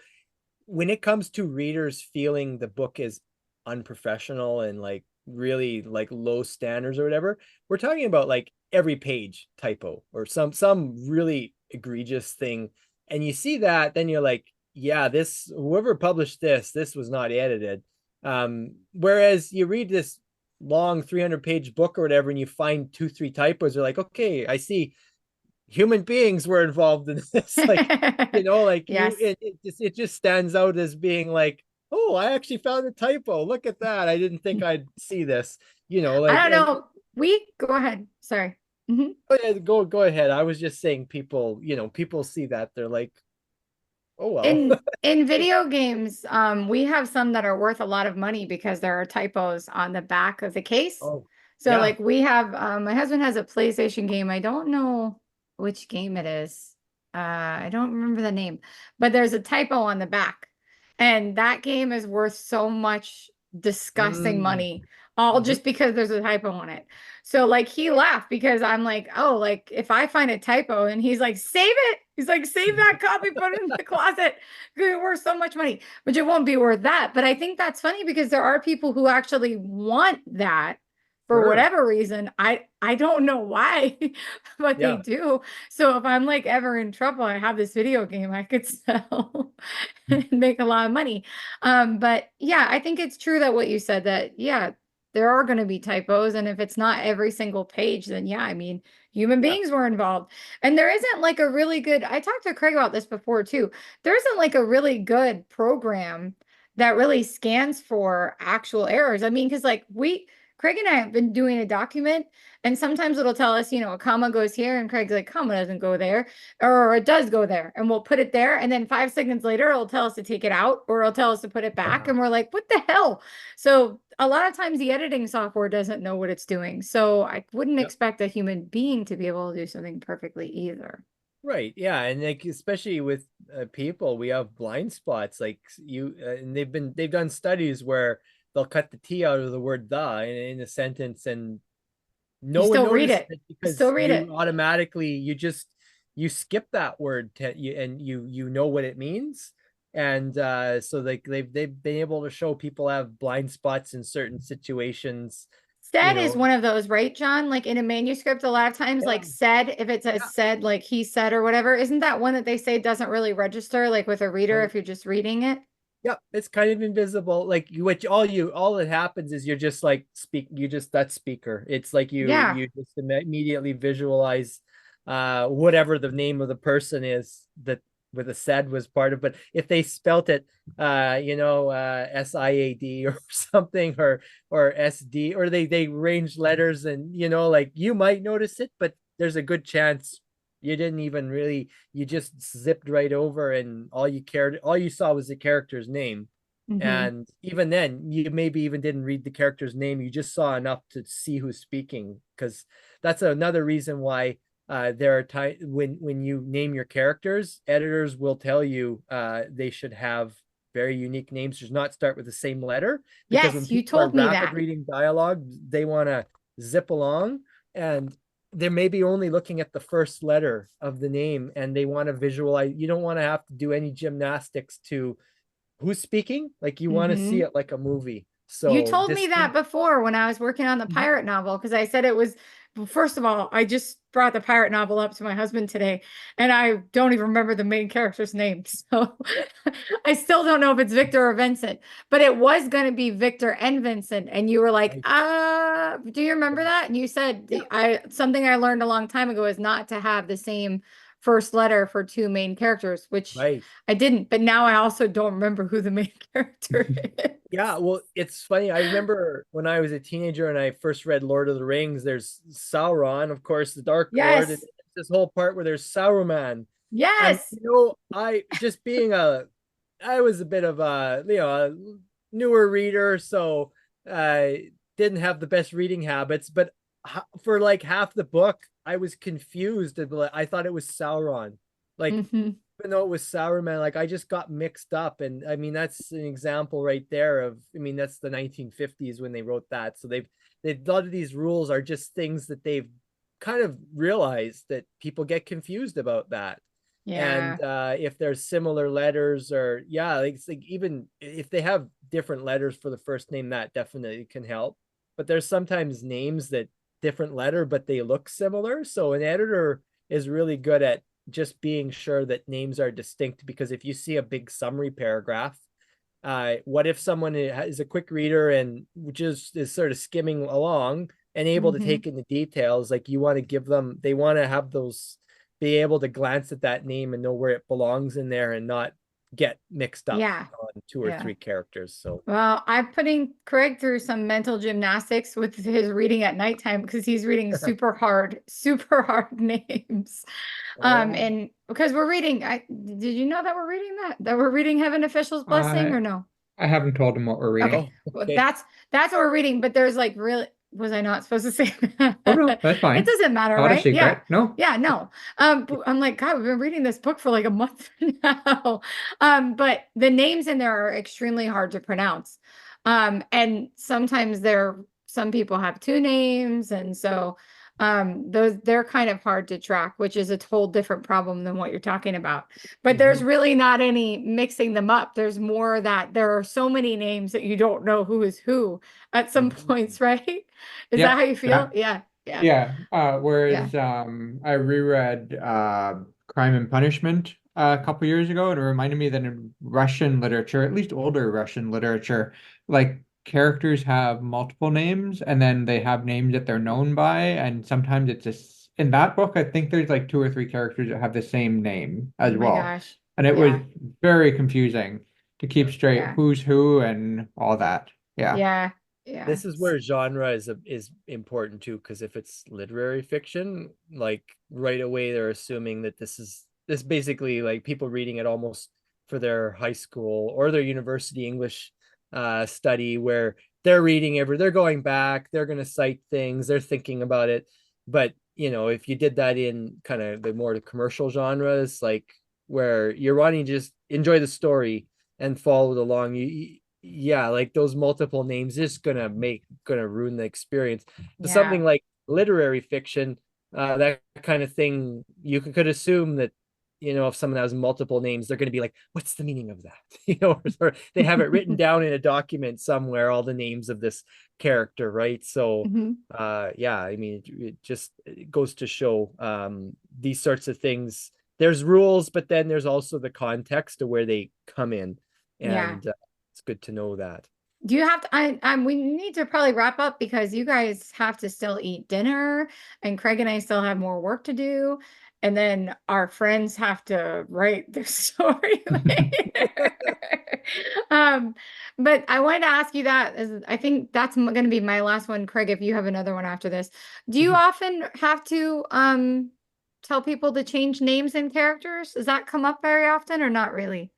When it comes to readers feeling the book is unprofessional and like really like low standards or whatever, we're talking about like every page typo or some really egregious thing. And you see that, then you're like, yeah, this, whoever published this was not edited. Whereas you read this long 300-page book or whatever, and you find two, three typos, you're like, okay, I see human beings were involved in this. Like, like Yes. it just stands out as being like, oh, I actually found a typo. Look at that. I didn't think I'd see this. I Like, don't and know. We go ahead. Sorry. Mhm. go ahead. I was just saying, people see that, they're like, oh well. In video games, we have some that are worth a lot of money because there are typos on the back of the case. Oh So yeah. like we have my husband has a PlayStation game. I don't know which game it is. I don't remember the name, but there's a typo on the back. And that game is worth so much disgusting Mm, money, all mhm. just because there's a typo on it. So like he laughed because I'm like, oh, like if I find a typo and he's like, save it. He's like, save that copy, put it in the closet. It's worth so much money, which it won't be worth that. But I think that's funny because there are people who actually want that for Sure. whatever reason. I don't know why, but they Yeah. do. So if I'm like ever in trouble, I have this video game I could sell and make a lot of money. But yeah, I think it's true that what you said that yeah, there are going to be typos, and if it's not every single page, then yeah, I mean, human Yeah. beings were involved. And there isn't like a really good, I talked to Craig about this before too. There isn't like a really good program that really scans for actual errors. I mean, because like Craig and I have been doing a document, and sometimes it'll tell us, a comma goes here, and Craig's like, comma doesn't go there, or it does go there, and we'll put it there. And then 5 seconds later, it'll tell us to take it out, or it'll tell us to put it back. And we're like, what the hell? So a lot of times the editing software doesn't know what it's doing. So I wouldn't Yep. expect a human being to be able to do something perfectly either. Right. Yeah. And like, especially with people, we have blind spots. Like and they've done studies where they'll cut the T out of the word the in a sentence, and You no one still read notices it. it You still because read you it. automatically, you skip that word and you know what it means. And so like they've been able to show people have blind spots in certain situations, you Said is know. one of those, right, John? Like in a manuscript, a lot of times, Yeah. like said, if it says Yeah. said, like he said or whatever, isn't that one that they say doesn't really register, like with a reader if you're just reading it? Yep, it's kind of invisible. Like all that happens is you're just like you just that speaker. It's like Yeah. you just immediately visualize whatever the name of the person is that with a said was part of. But if they spelt it SIAD or something, or SD, or they arrange letters, and like you might notice it, but there's a good chance you didn't even really, you just zipped right over, and all you saw was the character's name. Mm-hmm. And even then, you maybe even didn't read the character's name. You just saw enough to see who's speaking, because that's another reason why there are times when you name your characters, editors will tell you they should have very unique names. Does not start with the same letter, because when Yes, you people are told me rapid that. reading dialogue, they want to zip along, and they're maybe only looking at the first letter of the name, and they want to visualize. You don't want to have to do any gymnastics to who's speaking. Like, you want to see Mm-hmm. it like a movie. You So told me that before when I was working on the Mhm. pirate novel, because I said it was, well, first of all, I just brought the pirate novel up to my husband today, and I don't even remember the main character's name. So I still don't know if it's Victor or Vincent, but it was going to be Victor and Vincent. And you were like, Right. do you remember that? And you said, Yeah. something I learned a long time ago is not to have the same first letter for two main characters, which Right. I didn't, but now I also don't remember who the main character is. Yeah, well, it's funny. I remember when I was a teenager and I first read Lord of the Rings, there's Sauron, of course, the Dark Lord, and Yes. this whole part where there's Saruman. And Yes. I just being I was a bit of a newer reader, so I didn't have the best reading habits, but for like half the book, I was confused. I thought it was Sauron. Like, Hmm. even though it was Sauerman, like, I just got mixed up. And I mean, that's an example right there of, I mean, that's the 1950s when they wrote that. So they've a lot of these rules are just things that they've kind of realized that people get confused about that. Yeah. And if there's similar letters, or yeah, like, it's like, even if they have different letters for the first name, that definitely can help. But there's sometimes names that different letter, but they look similar. So an editor is really good at just being sure that names are distinct, because if you see a big summary paragraph, what if someone is a quick reader and just is sort of skimming along and able to Hmm. take in the details, like, you want to give them, they want to have those, be able to glance at that name and know where it belongs in there and not get mixed up Yeah. on two or Yeah. three characters. So Well, I'm putting Craig through some mental gymnastics with his reading at nighttime because he's reading super hard names. oh, And because we're reading, did you know that we're reading that we're reading Heaven Official's Blessing I or no? I haven't told him what we're reading. Okay. oh, Well, okay. that's what we're reading, but there's like really, was I not supposed to say Oh no, that? that's It fine. doesn't matter, Not a right? Yeah. secret. No. Yeah, no. But I'm like, God, we've been reading this book for like a month now. But the names in there are extremely hard to pronounce. And sometimes some people have two names, and so those they're kind of hard to track, which is a whole different problem than what you're talking about. But there's Mhm. really not any mixing them up. There's more that there are so many names that you don't know who is who at some Mhm. points, right? Is that how Yep. you feel? Yeah, yeah, Yeah. yeah. Whereas I reread Crime and Punishment a couple years ago, and it reminded me that in Russian literature, at least older Russian literature, like characters have multiple names and then they have names that they're known by, and sometimes it's just in that book, I think there's like two or three characters that have the same name Oh as my well. gosh. And it was Yeah, very confusing to keep straight yeah, who's who and all that. Yeah. yeah, yeah. This is where genre is important too, because if it's literary fiction, like, right away they're assuming that this basically, like, people reading it almost for their high school or their university English study, where they're going back, they're going to cite things, they're thinking about it. But if you did that in kind of the more commercial genres, like, where you're wanting to just enjoy the story and follow it along, yeah, like, those multiple names is gonna ruin the experience. But Yeah. something like literary fiction, that kind of thing, you could assume that, if someone has multiple names, they're gonna be like, what's the meaning of that? Or they have it written down in a document somewhere, all the names of this character, right? So Hmm. yeah, I mean, it goes to show, these sorts of things, there's rules, but then there's also the context of where they come in. Yeah. And it's good to know that. Do you have to, we need to probably wrap up because you guys have to still eat dinner and Craig and I still have more work to do. And then our friends have to write their story later. Um, but I wanted to ask you that as I think that's going to be my last one, Craig, if you have another one after this. Do you often have to tell people to change names and characters? Does that come up very often or not really?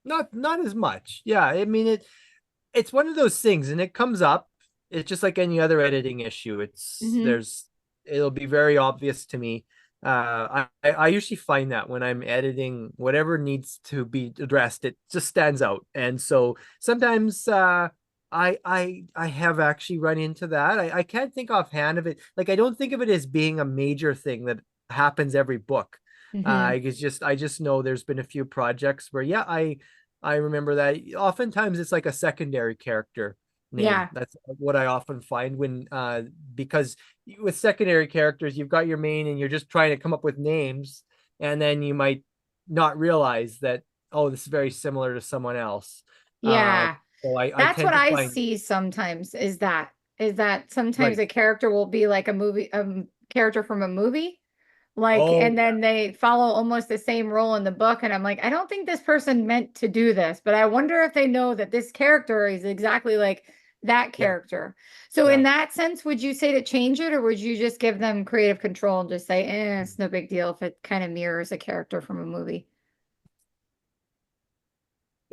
Not as much. Yeah, I mean it's one of those things, and it comes up. It's just like any other editing issue. Hmm. It'll be very obvious to me. I usually find that when I'm editing, whatever needs to be addressed, it just stands out. And so sometimes I have actually run into that. I can't think offhand of it. Like I don't think of it as being a major thing that happens every book. Hmm. I just know there's been a few projects where yeah, I remember that oftentimes it's like a secondary character name. Yeah. That's what I often find when because with secondary characters, you've got your main and you're just trying to come up with names, and then you might not realize that, oh, this is very similar to someone else. Uh, Yeah. so I That's what tend to I find, see sometimes is that sometimes right. a character will be like a movie, character from a movie. Like, Oh and then they follow almost the same role in the book. And I'm like, I don't think this person meant to do this, but I wonder if they know that this character is exactly like that yeah, character. So in yeah. that sense, would you say to change it, or would you just give them creative control and just say, it's no big deal if it kind of mirrors a character from a movie?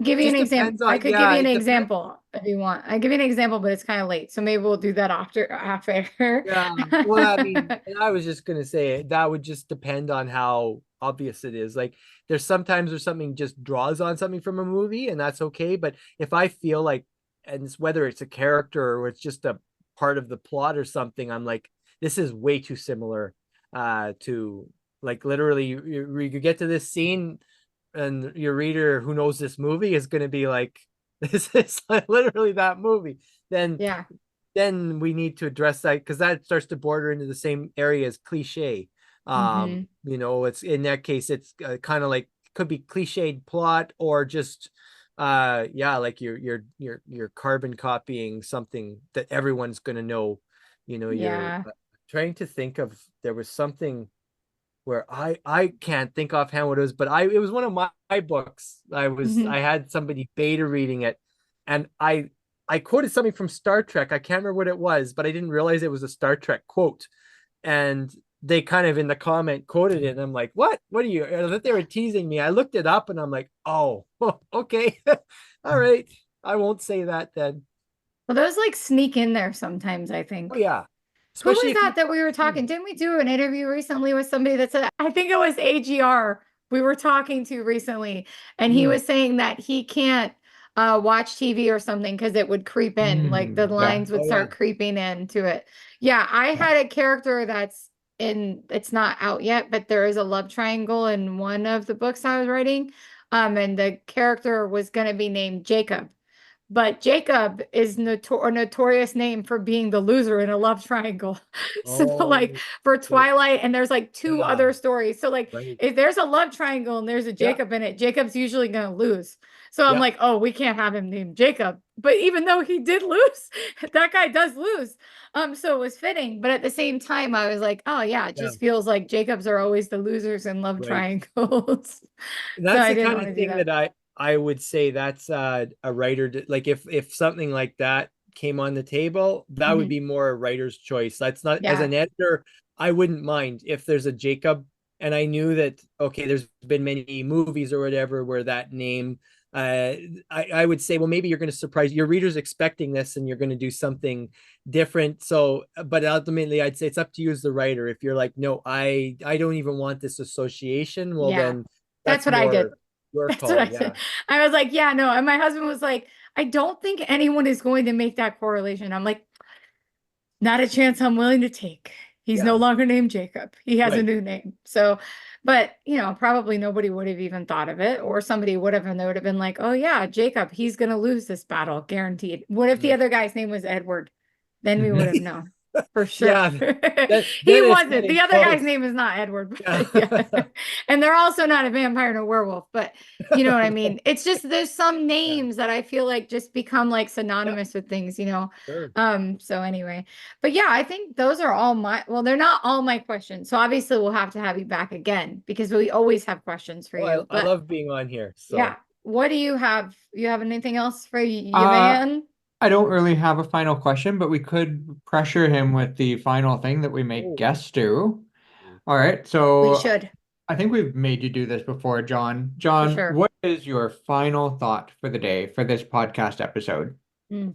Give you an Just example. depends I on, could give yeah, you an it depends. example if you want. I give you an example, but it's kind of late. So maybe we'll do that after after. Yeah. Well, I mean, and I was just gonna say that would just depend on how obvious it is. Like there's sometimes where something just draws on something from a movie, and that's okay. But if I feel like, and whether it's a character or it's just a part of the plot or something, I'm like, this is way too similar to like literally you get to this scene and your reader who knows this movie is gonna be like, this is like literally that movie. Then Yeah. then we need to address that because that starts to border into the same area as cliche. Hmm. It's in that case, it's kind of like could be cliched plot or just yeah, like you're carbon copying something that everyone's going to know. You're Yeah. trying to think of there was something where I can't think offhand what it was, but I it was one of my books. Hmm. I had somebody beta reading it, and I quoted something from Star Trek. I can't remember what it was, but I didn't realize it was a Star Trek quote. And they kind of in the comment quoted it, and I'm like, "What? What are you?" I thought they were teasing me. I looked it up, and I'm like, "Oh, okay, all right. I won't say that then." Well, those like sneak in there sometimes, I Oh think. yeah, Who especially was if you. that we were talking? Didn't we do an interview recently with somebody that said, I think it was AGR we were talking to recently, and he Mm, was saying that he can't watch TV or something because it would creep in, like the Yeah. lines would oh yeah, start creeping into it. Yeah, I Yeah. had a character that's it's not out yet, but there is a love triangle in one of the books I was writing. And the character was going to be named Jacob. But Jacob is a notorious name for being the loser in a love triangle. So like oh for shit, Twilight, and there's like two yeah, other stories. So like right, if there's a love triangle and there's a yeah, Jacob in it, Jacob's usually gonna lose. So I'm yeah, like, oh, we can't have him named Jacob. But even though he did lose, that guy does lose. So it was fitting. But at the same time, I was like, oh yeah, it yeah, just feels like Jacobs are always the losers in love right. triangles. So That's I the didn't kind want of to do thing that. that I would say that's a writer like if something like that came on the table, that would Mhm. be more a writer's choice. That's not as Yeah. an editor, I wouldn't mind if there's a Jacob and I knew that okay, there's been many movies or whatever where that name I would say, well, maybe you're going to surprise your readers expecting this and you're going to do something different. So, but ultimately, I'd say it's up to you as the writer. If you're like, no, I don't even want this association, well, Yeah. then That's that's what I did. more your That's what I call. did. Yeah. I was like, yeah, no. And my husband was like, I don't think anyone is going to make that correlation. I'm like, not a chance I'm willing to take. He's no Yeah. longer named Jacob. He has a Right. new name. So, but probably nobody would have even thought of it, or somebody would have, and they would have been like, oh yeah, Jacob, he's gonna lose this battle, guaranteed. What if the Mm. other guy's name was Edward? Then we would have known for sure. Yeah. He Then it's wasn't. getting The other guy's close. name is not Edward, Yeah. but yeah. And they're also not a vampire and a werewolf, but you know what I mean? It's just there's some Yeah. names that I feel like just become like Yeah. synonymous with things. Sure. So anyway, but yeah, I think those are all well, they're not all my questions. So obviously we'll have to have you back again because we always have questions for Well, you. I But love being on here. yeah, So, what do you have? You have anything else for you, Uh, man? I don't really have a final question, but we could pressure him with the final thing that we make oh, guests do. All right. We So should. I think we've made you do this before, John. For John, sure. what is your final thought for the day for this podcast episode? Mm.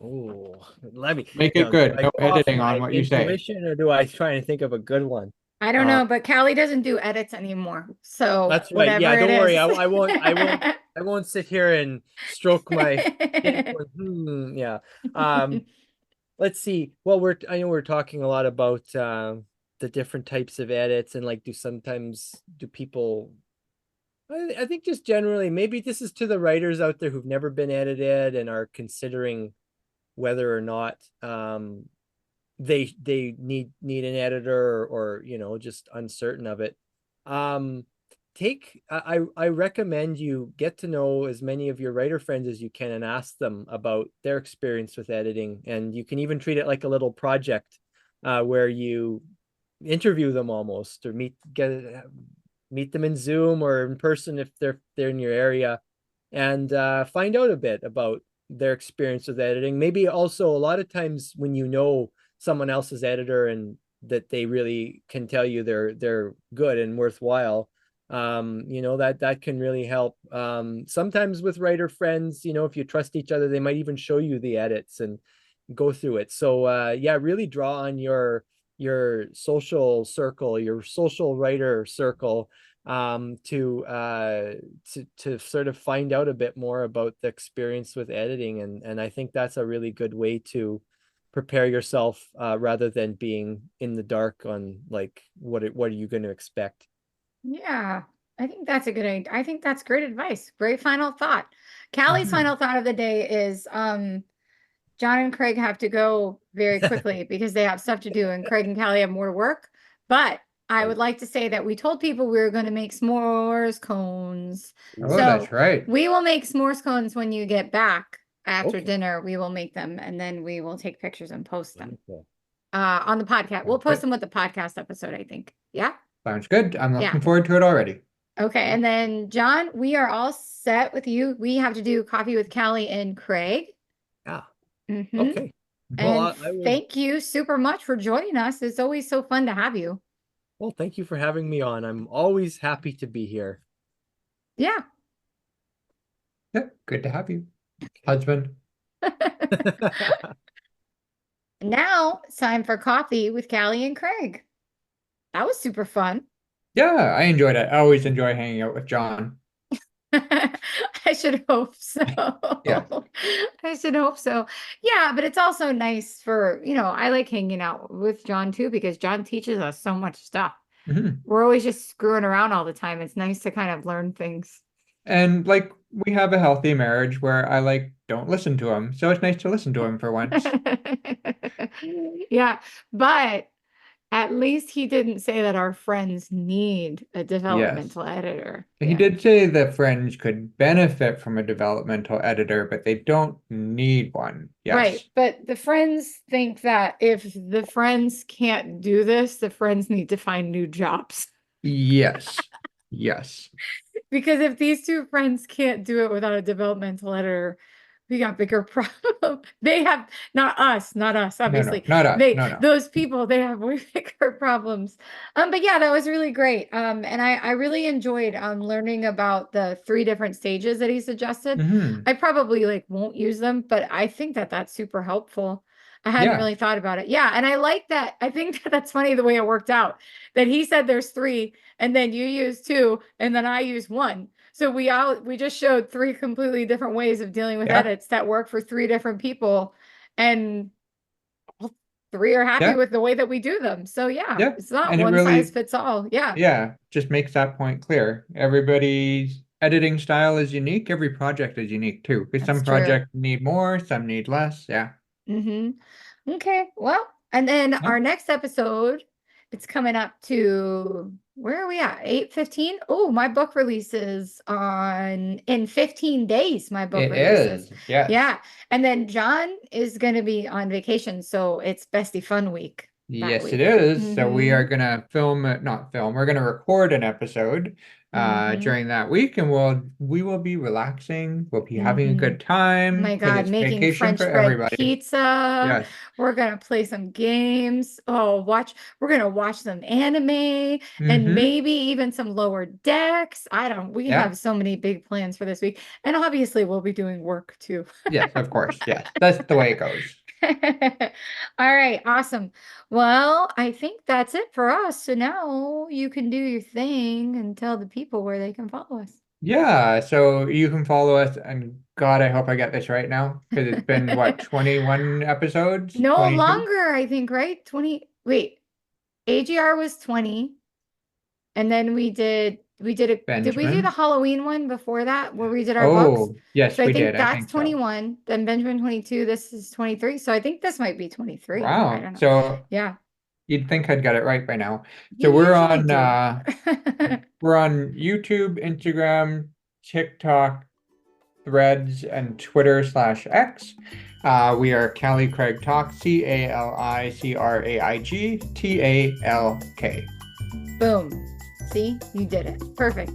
Oh, let me, Make you it know, do good. I No go off editing on my what you say. intuition or do I try and think of a good one? I don't Uh, know, but Callie doesn't do edits anymore. So that's right. whatever Yeah, it don't worry. is. I won't sit here and stroke my chin going, yeah. Um, let's see. Well, I know we're talking a lot about the different types of edits and like do people I think just generally maybe this is to the writers out there who've never been edited and are considering whether or not they need an editor or just uncertain of it. um take I recommend you get to know as many of your writer friends as you can and ask them about their experience with editing, and you can even treat it like a little project where you interview them almost, or meet them in Zoom or in person if they're in your area, and find out a bit about their experience with editing. Maybe also a lot of times when you know someone else's editor and that they really can tell you they're good and worthwhile, that can really help. Sometimes with writer friends, if you trust each other, they might even show you the edits and go through it. So yeah, really draw on your social circle, your social writer circle, to sort of find out a bit more about the experience with editing, and I think that's a really good way to prepare yourself, rather than being in the dark on like what are you going to expect. Yeah, I think that's a good idea. I think that's great advice. Great final thought. Callie's Mhm. final thought of the day is John and Craig have to go very quickly because they have stuff to do, and Craig and Callie have more to work. But I would like to say that we told people we were going to make s'mores cones. Oh, that's So right. we will make s'mores cones when you get back after Okay. dinner. We will make them and then we will take pictures and post them Wonderful. on the podcast. We'll Sounds post good. them with the podcast episode, I think. Yeah. Sounds good. I'm Yeah. looking forward to it already. Okay. And then, John, we are all set with you. We have to do coffee with Callie and Craig. Yeah. Mm-hmm. Okay. Well, And I will. thank you super much for joining us. It's always so fun to have you. Well, thank you for having me on. I'm always happy to be here. Yeah. Yep, good to have you, husband. Now it's time for coffee with Callie and Craig. That was super fun. Yeah, I enjoyed it. I always enjoy hanging out with John. I should hope so. Yeah. I should hope so. Yeah, but it's also nice for, I like hanging out with John too because John teaches us so much stuff. Mhm. We're always just screwing around all the time. It's nice to kind of learn things. And like we have a healthy marriage where I like don't listen to him. So it's nice to listen to him for once. Yeah, but at least he didn't say that our friends need a Yes. developmental editor. He Yeah. did say that friends could benefit from a developmental editor, but they don't need one. Right. Yes. But the friends think that if the friends can't do this, the friends need to find new jobs. Yes. Yes. Because if these two friends can't do it without a developmental editor, we got bigger problem. They have not us, No, no, obviously. not us. No, no. Those people, they have way bigger problems. But yeah, that was really great. And I really enjoyed learning about the 3 different stages that he suggested. Hmm. I probably like won't use them, but I think that that's super helpful. I hadn't Yeah. really thought about it. Yeah, and I like that. I think that that's funny the way it worked out. That he said there's 3, and then you use 2, and then I use 1. So we just showed 3 completely different ways of dealing with Yeah. edits that work for 3 different people, and all 3 are happy Yeah. with the way that we do them. So yeah, Yeah. it's not And it one size really, fits all. Yeah, yeah, just makes that point clear. Everybody's editing style is unique. Every project is unique too, because that's some true. projects need more, some need less. Yeah. Mm-hmm. Okay, well, and then Yeah. our next episode, it's coming up to where are we at? 8:15. Oh, my book releases on in 15 days. My book It releases. is. Yes. Yeah. And then John is going to be on vacation, so it's Bestie Fun Week. that Yes, it week. is. So we are Mm-hmm. gonna not film, we're gonna record an episode Mm-hmm. during that week, and we will be relaxing, we'll be having a Mm-hmm. good time My because God, it's making vacation for French bread everybody. pizza. Yes. We're gonna play some games. We're gonna watch some anime and Mm-hmm. maybe even some lower decks. We Yeah. have so many big plans for this week. And obviously we'll be doing work too. Yes, of course. Yes. That's the way it goes. All right, awesome. Well, I think that's it for us. So now you can do your thing and tell the people where they can follow us. Yeah, so you can follow us, and God, I hope I get this right now, because it's been what, 21 episodes? No 22? longer, I think, right? 20. Wait, AGR was 20. And then did we do the Benjamin. Halloween one before that where we did our books? Oh, yes, So I we did. think I that's think so. 21. Then Benjamin 22. This is 23. So I think this might be 23. I Wow. don't know. So Yeah, you'd think I'd got it right by now. So you usually do. we're on YouTube, Instagram, TikTok, Threads, and Twitter/X. We are Cali Craig Talk, CaliCraigTalk. Boom. See, you did it. Perfect.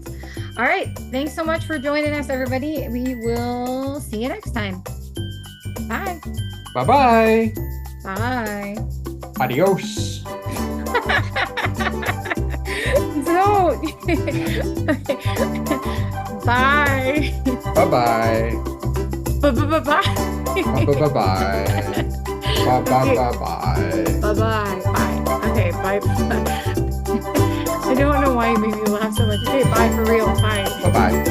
All right. Thanks so much for joining us, everybody. We will see you next time. Bye. Bye-bye. Bye. Adios. No. Bye. Bye-bye. Bye. Bye-bye. Okay. Bye-bye. Bye-bye. Bye. Okay, bye. I don't know why you made me laugh so much. Okay, bye for real. Bye. Bye-bye.